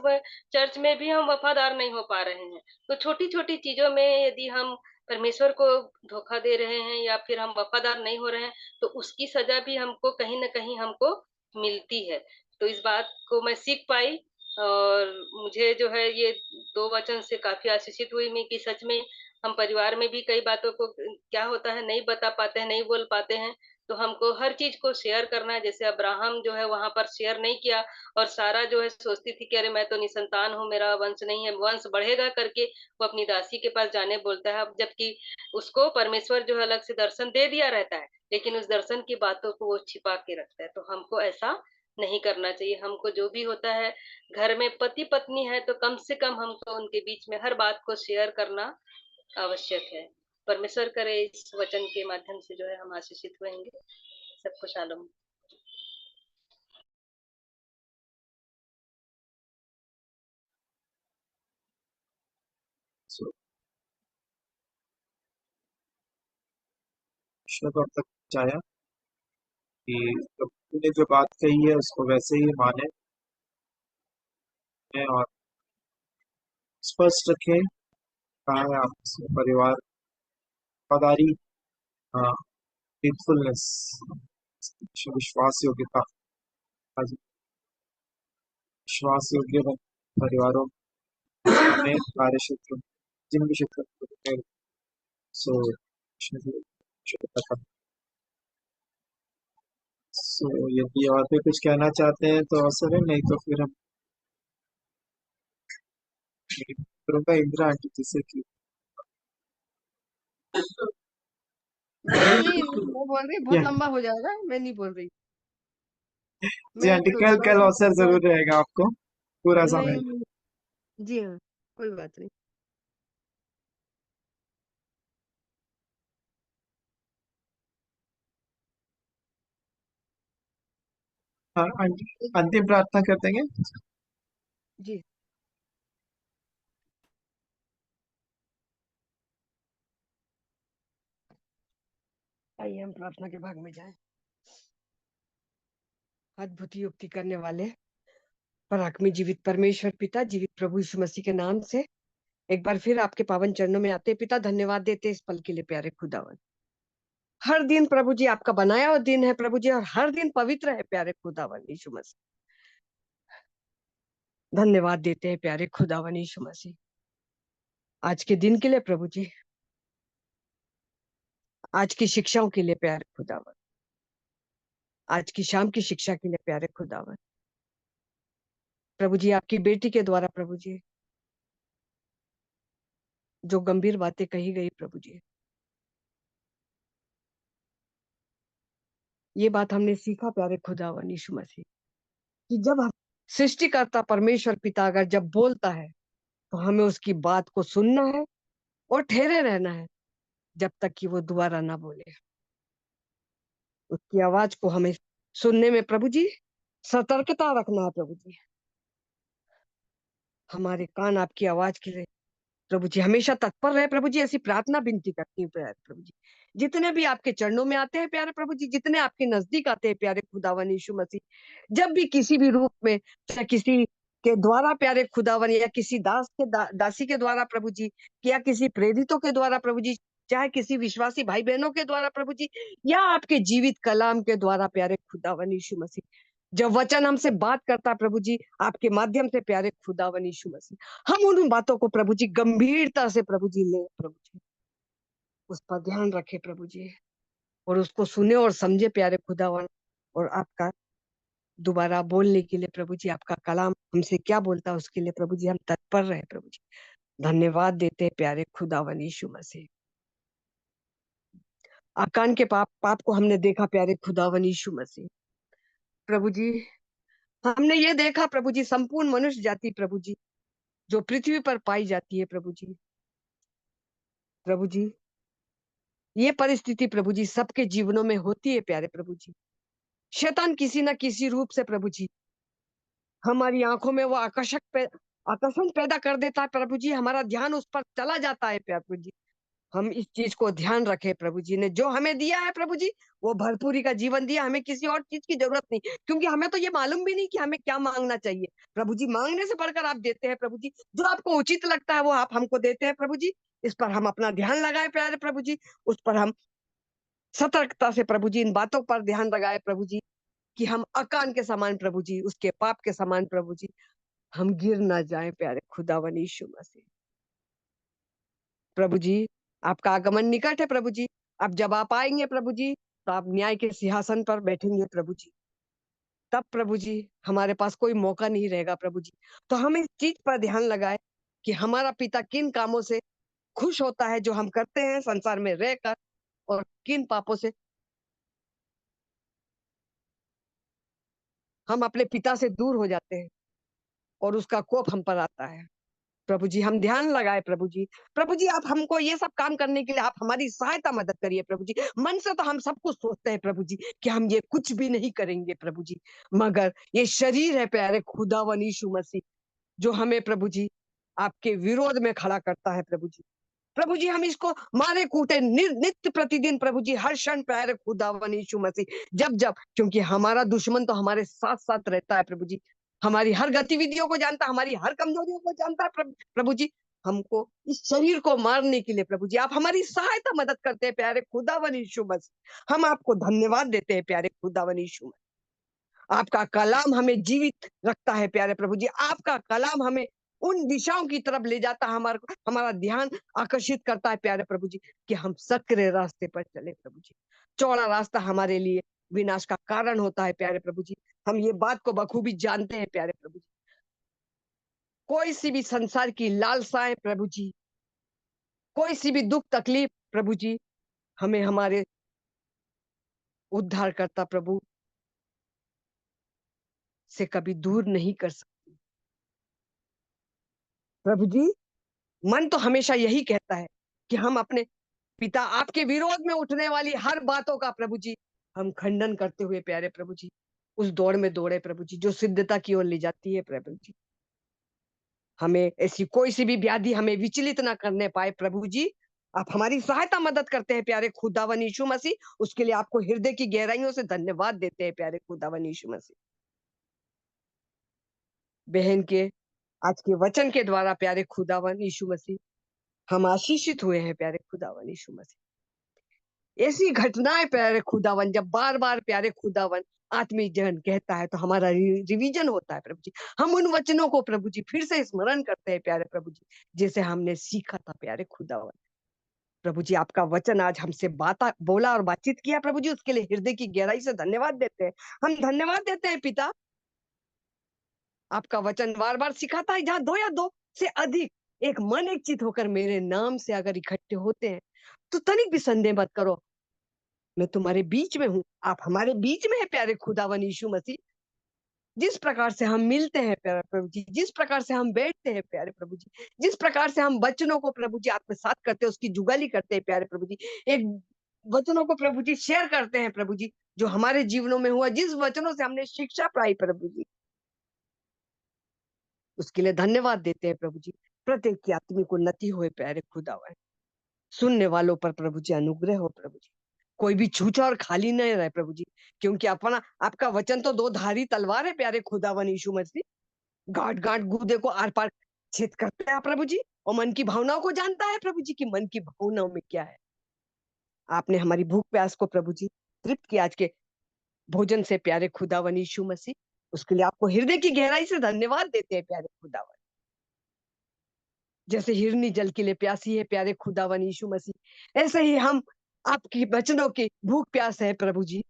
चर्च में भी हम वफादार नहीं हो पा रहे हैं। तो छोटी छोटी चीजों में यदि हम परमेश्वर को धोखा दे रहे हैं या फिर हम वफादार नहीं हो रहे हैं, तो उसकी सजा भी हमको कहीं ना कहीं हमको मिलती है। तो इस बात को मैं सीख पाई। और मुझे जो है ये दो वचन से काफी आशीषित हुई मैं, कि सच में हम परिवार में भी कई बातों को क्या होता है नहीं बता पाते हैं, नहीं बोल पाते हैं। तो हमको हर चीज को शेयर करना है। जैसे अब्राहम जो है वहां पर शेयर नहीं किया, और सारा जो है सोचती थी कि अरे मैं तो निसंतान हूँ, मेरा वंश नहीं है, वंश बढ़ेगा करके वो अपनी दासी के पास जाने बोलता है, जबकि उसको परमेश्वर जो है अलग से दर्शन दे दिया रहता है, लेकिन उस दर्शन की बातों को वो छिपा के रखता है। तो हमको ऐसा नहीं करना चाहिए। हमको जो भी होता है, घर में पति पत्नी है तो कम से कम हमको उनके बीच में हर बात को शेयर करना आवश्यक है। परमेश्वर करे इस वचन के माध्यम से जो है हम आशीषित होंगे। सबको शालोम। So, ईश्वर को अब तक चाहा कि तूने जो बात कही है उसको वैसे ही माने और स्पष्ट रखें। कहा है आपसे परिवार, वफादारी, फेथफुलनेस, विश्वास योग्यता, विश्वास योग्य परिवारों में, कार्य क्षेत्र, जिन भी क्षेत्र में, सो सो यदि और भी कुछ कहना चाहते हैं तो अवसर है, नहीं तो फिर हम करूंगा इंदिरा आंटी जी से कि नहीं मैं बोल रही बहुत या लंबा हो जाएगा, मैं नहीं बोल रही। जी मैं आंटी, तो कल कल थोड़ा अवसर सा जरूर रहेगा आपको पूरा समय। नहीं, जी हाँ, कोई बात नहीं। हाँ आंटी, अंतिम प्रार्थना कर देंगे। जी, आइए हम प्रार्थना के भाग में जाएं। अद्भुत युक्ति करने वाले पराक्रमी जीवित परमेश्वर पिता, जीवित प्रभु यीशु मसीह के नाम से एक बार फिर आपके पावन चरणों में आते हैं पिता, धन्यवाद देते हैं इस पल के लिए प्यारे खुदावन। हर दिन प्रभु जी आपका बनाया हुआ दिन है प्रभु जी, और हर दिन पवित्र है प्यारे खुदावन यीशु मसीह। धन्यवाद देते हैं प्यारे खुदावन यीशु मसीह आज के दिन के लिए प्रभु जी, आज की शिक्षाओं के लिए प्यारे खुदावन, आज की शाम की शिक्षा के लिए प्यारे खुदावन। प्रभु जी आपकी बेटी के द्वारा प्रभु जी जो गंभीर बातें कही गई प्रभु जी, ये बात हमने सीखा प्यारे खुदावन यीशु मसीह कि जब हम सृष्टिकर्ता परमेश्वर पिता अगर जब बोलता है तो हमें उसकी बात को सुनना है और ठहरे रहना है जब तक कि वो दोबारा ना बोले। उसकी आवाज को हमें सुनने में प्रभु जी सतर्कता रखना है प्रभु जी। हमारे कान आपकी आवाज के लिए प्रभु जी हमेशा तत्पर रहे प्रभु जी, ऐसी प्रार्थना विनती करती हूँ प्यारे प्रभु जी। जितने भी आपके चरणों में आते हैं प्यारे प्रभु जी, जितने आपके नजदीक आते हैं प्यारे खुदावन यीशु मसीह, जब भी किसी भी रूप में चाहे किसी के द्वारा प्यारे खुदावन या किसी दास के दासी के द्वारा प्रभु जी, या किसी प्रेरितों के द्वारा प्रभु जी, चाहे किसी विश्वासी भाई बहनों के द्वारा प्रभु जी, या आपके जीवित कलाम के द्वारा प्यारे खुदावन यीशु मसीह, जब वचन हमसे बात करता प्रभु जी आपके माध्यम से प्यारे खुदावन यीशु मसीह, हम उन बातों को प्रभु जी गंभीरता से प्रभु जी ले प्रभु जी, उस पर ध्यान रखे प्रभु जी, और उसको सुने और समझे प्यारे खुदावन। और आपका दोबारा बोलने के लिए प्रभु जी, आपका कलाम हमसे क्या बोलता है उसके लिए प्रभु जी हम तत्पर रहे प्रभु जी। धन्यवाद देते हैं प्यारे खुदावन यीशु मसीह। आकान के पाप को हमने देखा प्यारे खुदावन यीशु मसीह प्रभु जी, हमने ये देखा प्रभु जी संपूर्ण मनुष्य जाति प्रभु जी जो पृथ्वी पर पाई जाती है प्रभु जी, प्रभु जी ये परिस्थिति प्रभु जी सबके जीवनों में होती है प्यारे प्रभु जी। शैतान किसी ना किसी रूप से प्रभु जी हमारी आंखों में वो आकर्षण पैदा कर देता है प्रभु जी, हमारा ध्यान उस पर चला जाता है प्रभु जी। हम इस चीज को ध्यान रखें प्रभु जी ने जो हमें दिया है प्रभु जी, वो भरपूरी का जीवन दिया, हमें किसी और चीज की जरूरत नहीं, क्योंकि हमें तो ये मालूम भी नहीं कि हमें क्या मांगना चाहिए प्रभु जी। मांगने से बढ़कर आप देते हैं प्रभु जी, जो आपको उचित लगता है वो आप हमको देते हैं प्रभु जी। इस पर हम अपना ध्यान लगाए प्यारे प्रभु जी, उस पर हम सतर्कता से प्रभु जी इन बातों पर ध्यान लगाए प्रभु जी, कि हम अकान के समान प्रभु जी, उसके पाप के समान प्रभु जी हम गिर ना जाए प्यारे खुदावन यीशु मसीह। प्रभु जी आपका आगमन निकट है प्रभु जी, अब जब आप आएंगे प्रभु जी तो आप न्याय के सिंहासन पर बैठेंगे प्रभु जी, तब प्रभु जी हमारे पास कोई मौका नहीं रहेगा प्रभु जी। तो हम इस चीज पर ध्यान लगाए कि हमारा पिता किन कामों से खुश होता है जो हम करते हैं संसार में रहकर, और किन पापों से हम अपने पिता से दूर हो जाते हैं और उसका कोप हम पर आता है। प्रभु जी हम ध्यान लगाए प्रभु जी, प्रभु जी आप हमको ये सब काम करने के लिए आप हमारी सहायता मदद करिए प्रभु जी। मन से तो हम सब कुछ सोचते हैं प्रभु जी कि हम ये कुछ भी नहीं करेंगे प्रभु जी, मगर ये शरीर है प्यारे खुदावन यीशु मसीह जो हमें प्रभु जी आपके विरोध में खड़ा करता है प्रभु जी। प्रभु जी हम इसको मारे कूटे नित्य प्रतिदिन प्रभु जी, हर क्षण प्यारे खुदावन यीशु मसीह, जब जब, क्योंकि हमारा दुश्मन तो हमारे साथ साथ रहता है प्रभु जी, हमारी हर गतिविधियों को जानता, हमारी हर कमजोरियों को जानता है प्रभु जी। हमको इस शरीर को मारने के लिए प्रभु जी आप हमारी सहायता मदद करते हैं प्यारे खुदावन यीशु मसीह। हम आपको धन्यवाद देते हैं प्यारे खुदावन यीशु मसीह। आपका कलाम हमें जीवित रखता है प्यारे प्रभु जी, आपका कलाम हमें उन दिशाओं की तरफ ले जाता है, हमारा ध्यान आकर्षित करता है प्यारे प्रभु जी, कि हम सक्रिय रास्ते पर चले प्रभु जी। चौड़ा रास्ता हमारे लिए विनाश का कारण होता है प्यारे प्रभु जी, हम ये बात को बखूबी जानते हैं प्यारे प्रभु जी। कोई सी भी संसार की लालसाएं प्रभु जी, कोई सी भी दुख तकलीफ प्रभु जी हमें हमारे उद्धार करता प्रभु से कभी दूर नहीं कर सकती प्रभु जी। मन तो हमेशा यही कहता है कि हम अपने पिता आपके विरोध में उठने वाली हर बातों का प्रभु जी हम खंडन करते हुए प्यारे प्रभु जी उस दौड़ में दौड़े प्रभु जी जो सिद्धता की ओर ले जाती है प्रभु जी। हमें ऐसी कोई सी भी व्याधि हमें विचलित ना करने पाए प्रभु जी, आप हमारी सहायता मदद करते हैं प्यारे खुदावन यीशु मसीह, उसके लिए आपको हृदय की गहराइयों से धन्यवाद देते हैं प्यारे खुदावन यीशु मसीह। बहन के आज के वचन के द्वारा प्यारे खुदावन यीशु मसीह हम आशीषित हुए हैं प्यारे खुदावन यीशु मसीह। ऐसी घटनाएं प्यारे खुदावन जब बार बार प्यारे खुदावन आत्मिक जन कहता है तो हमारा रिवीजन होता है प्रभु जी। हम उन वचनों को प्रभु जी फिर से स्मरण करते हैं प्यारे प्रभु जी, जैसे हमने सीखा था प्यारे खुदावन। प्रभु जी आपका वचन आज हमसे बात बोला और बातचीत किया प्रभु जी, उसके लिए हृदय की गहराई से धन्यवाद देते हैं। हम धन्यवाद देते हैं पिता, आपका वचन बार बार सिखाता है जहां दो या दो से अधिक एक मन एक चित होकर मेरे नाम से अगर इकट्ठे होते हैं तो तनिक भी संदेह मत करो, मैं तुम्हारे बीच में हूँ। आप हमारे बीच में है प्यारे खुदावन यीशु मसीह। जिस प्रकार से हम मिलते हैं प्यारे प्रभु जी, जिस प्रकार से हम बैठते हैं प्यारे प्रभु जी, जिस प्रकार से हम वचनों को प्रभु जी आत्मसात करते हैं, उसकी जुगाली करते हैं प्यारे प्रभु जी, एक वचनों को प्रभु जी शेयर करते हैं प्रभु जी, जो हमारे जीवनों में हुआ, जिस वचनों से हमने शिक्षा पाई प्रभु जी, उसके लिए धन्यवाद देते हैं प्रभु जी। प्रत्येक की आत्मिक उन्नति हो प्यारे खुदावन। सुनने वालों पर प्रभु जी अनुग्रह हो प्रभु जी, कोई भी छूछा और खाली नहीं रहे प्रभु जी, क्योंकि अपना आपका वचन तो दो धारी तलवार है प्यारे खुदावन यीशु मसीह। गांठ गांठ गुर्दे को आर पार छेद करता है प्रभु जी, और मन की भावनाओं को जानता है प्रभु जी कि मन की भावनाओं में क्या है। आपने हमारी भूख प्यास को प्रभु जी तृप्त किया आज के भोजन से प्यारे खुदावन यीशु मसीह, उसके लिए आपको हृदय की गहराई से धन्यवाद देते हैं प्यारे खुदावन। जैसे हिरनी जल के लिए प्यासी है प्यारे खुदावन यीशु मसीह, ऐसे ही हम आपकी वचनों की भूख प्यास है प्रभु जी,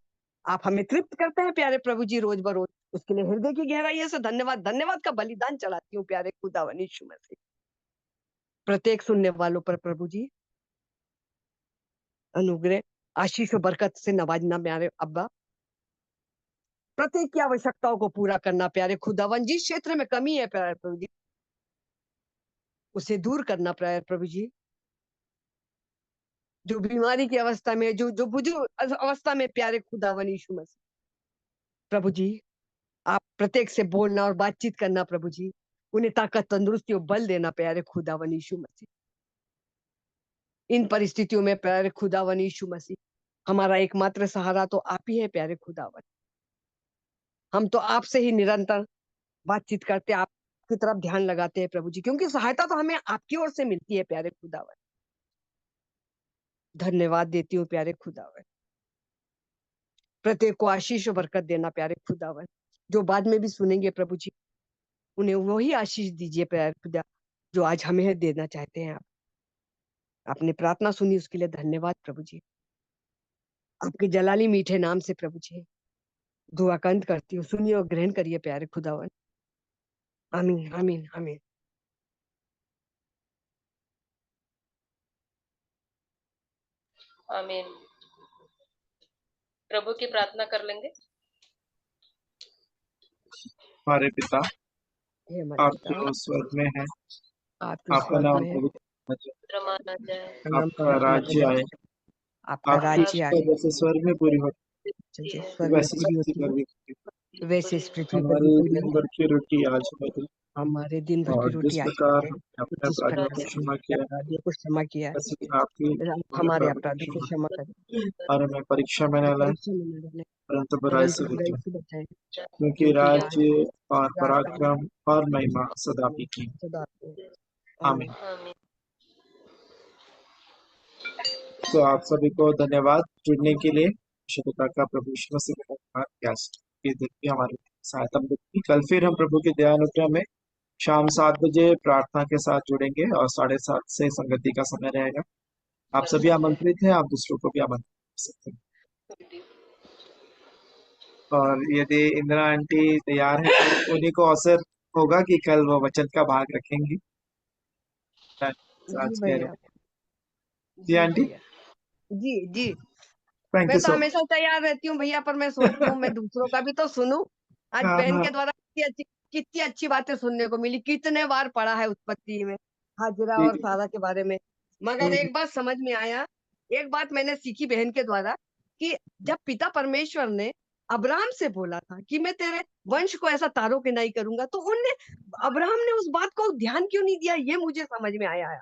आप हमें तृप्त करते हैं प्यारे प्रभु जी रोज बरोज। उसके लिए हृदय की गहराई से धन्यवाद, धन्यवाद का बलिदान चढ़ाती हूँ प्यारे खुदावन यीशु मसीह। प्रत्येक सुनने वालों पर प्रभु जी अनुग्रह आशीष और बरकत से नवाजना प्यारे अब्बा। प्रत्येक की आवश्यकताओं को पूरा करना प्यारे खुदावन, जिस क्षेत्र में कमी है प्यारे प्रभु जी उसे दूर करना प्यारे प्रभु जी। जो बीमारी की अवस्था में, जो जो बुजुर्ग अवस्था में प्यारे खुदावन यीशु मसीह, प्रभु जी आप प्रत्येक से बोलना और बातचीत करना प्रभु जी, उन्हें ताकत तंदुरुस्ती और बल देना प्यारे खुदावन यीशु मसीह। इन परिस्थितियों में प्यारे खुदावन यीशु मसीह हमारा एकमात्र सहारा तो आप ही है प्यारे खुदावन। हम तो आपसे ही निरंतर बातचीत करते, आपकी तरफ ध्यान लगाते हैं प्रभु जी, क्योंकि सहायता तो हमें आपकी ओर से मिलती है प्यारे खुदावन। धन्यवाद देती हूँ प्यारे खुदावन। प्रत्येक को आशीष और बरकत देना प्यारे खुदावन, जो बाद में भी सुनेंगे प्रभु जी उन्हें वही आशीष दीजिए प्यारे खुदा जो आज हमें देना चाहते हैं आप। आपने प्रार्थना सुनी उसके लिए धन्यवाद प्रभु जी। आपके जलाली मीठे नाम से प्रभु जी दुआ कंद करती हूँ, सुनिए और ग्रहण करिए प्यारे खुदावन। आमीन आमीन आमीन। आमीन। प्रभु की प्रार्थना कर लेंगे। हमारे पिता हे हमारे आप पिता, जो स्वर्ग में है, आपके आपका स्वर्ग नाम में है, पवित्र होना चाहिए, रमाना जाए, नाम आपका पवित्र माना राज्य जाए, आए, आपका आपकी राज्य इच्छा आए, जैसे स्वर्ग में पूरी होती जैसे है स्वर्ग है में वैसे पूरी पृथ्वी होती पर है भी होती है। वैसे इस पृथ्वी पर भी हमारे पूरी दिन होती भर की रोटी आज हमें दो, है। हमारे दिन भर की और रोटी जिस आज प्रकार हमें, हमने तो अपने जिस अपराधियों प्रकार को से क्षमा हमने किया है, अपराधियों को क्षमा किया है, वैसे ही आप भी हमारे हमारे अपराधों को अपराधों को क्षमा क्षमा करें, करें, और हमें परीक्षा में न लाए, परीक्षा में न डालें, परंतु बुराई से परंतु बुराई बचाएं, से बचाएं, क्योंकि क्योंकि राज राज्य और राज का पराक्रम और महिमा सदा भी की। सदा आपको। आमीन। आमीन। आमीन। तो आप सभी को धन्यवाद जुड़ने के लिए। शुभता का प्रभु यीशु मसीह का धन्यवाद कि ये दिन भी हमारी सहायता मिलेगी। कल फिर हम प्रभु के दयानुग्रह में शाम 7 बजे प्रार्थना के साथ जुड़ेंगे और 7:30 से संगति का समय रहेगा। आप सभी आमंत्रित हैं, आप दूसरों को भी आमंत्रित कर सकते हैं। और यदि इंदिरा आंटी तैयार है तो उन्हीं को अवसर होगा कि कल वो वचन का भाग रखेंगी। जी आज कह रहे भैया, जी जी आंटी, भैया, जी जी। थैंक मैं यू तो सो हमेशा तैयार रहती हूँ भैया, पर मैं सोचती हूँ मैं दूसरों का भी तो सुनूं। आज बहन मच। के द्वारा कितनी अच्छी बातें सुनने को मिली। कितने बार पढ़ा है उत्पत्ति में हाजिरा और सारा के बारे में, मगर एक बात समझ में आया, एक बात मैंने सीखी बहन के द्वारा, कि जब पिता परमेश्वर ने अब्राहम से बोला था कि मैं तेरे वंश को ऐसा तारों के नहीं करूंगा, तो उनने अब्राहम ने उस बात को ध्यान क्यों नहीं दिया, ये मुझे समझ में आया है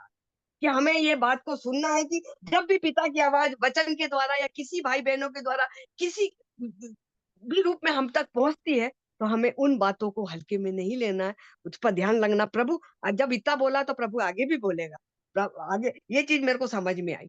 कि हमें ये बात को सुनना है कि जब भी पिता की आवाज वचन के द्वारा या किसी भाई बहनों के द्वारा किसी भी रूप में हम तक पहुंचती है, तो हमें उन बातों को हल्के में नहीं लेना है, उस पर ध्यान लगना। प्रभु जब इतना बोला तो प्रभु आगे भी बोलेगा। आगे ये चीज मेरे को समझ में आई,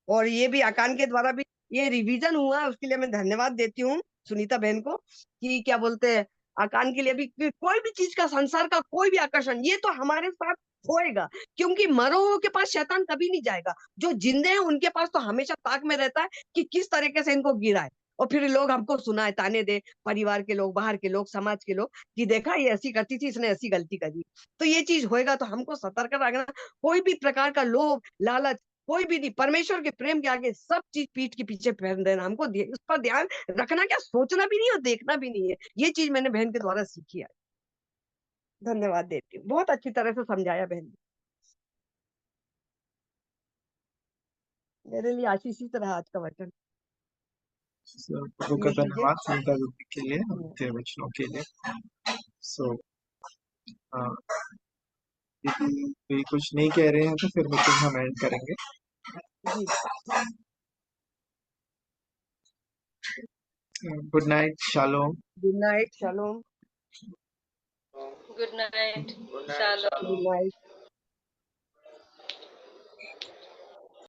और ये भी अकान के द्वारा भी ये रिवीजन हुआ, उसके लिए मैं धन्यवाद देती हूँ सुनीता बहन को, कि क्या बोलते हैं, अकान के लिए भी कि कोई भी चीज का, संसार का कोई भी आकर्षण ये तो हमारे साथ होएगा, क्योंकि मरो हुओं के पास शैतान कभी नहीं जाएगा। जो जिंदे हैं उनके पास तो हमेशा ताक में रहता है कि किस तरीके से इनको गिराए, और फिर लोग हमको सुनाए, ताने दे, परिवार के लोग, बाहर के लोग, समाज के लोग, कि देखा ये ऐसी करती थी, इसने ऐसी गलती करी। तो ये चीज होएगा, तो हमको सतर्क रहना। कोई भी प्रकार का लोभ, लालच, कोई भी नहीं, परमेश्वर के प्रेम के आगे सब चीज पीठ के पीछे फेर देना। हमको उस पर ध्यान रखना, क्या सोचना भी नहीं और देखना भी नहीं है। ये चीज मैंने बहन के द्वारा सीखी है। धन्यवाद देती हूँ, बहुत अच्छी तरह से समझाया बहन ने। मेरे लिए आशीषित रहा आज का वचन। प्रभु का ये चीजें धन्यवाद सुनीता दीदी के लिए, उनके वचनों के लिए। सो दीदी कोई कुछ नहीं कह रहे हैं तो फिर मीटिंग हम एंड करेंगे। जी, good night, shalom. Good night, shalom. Good night, shalom. Good night.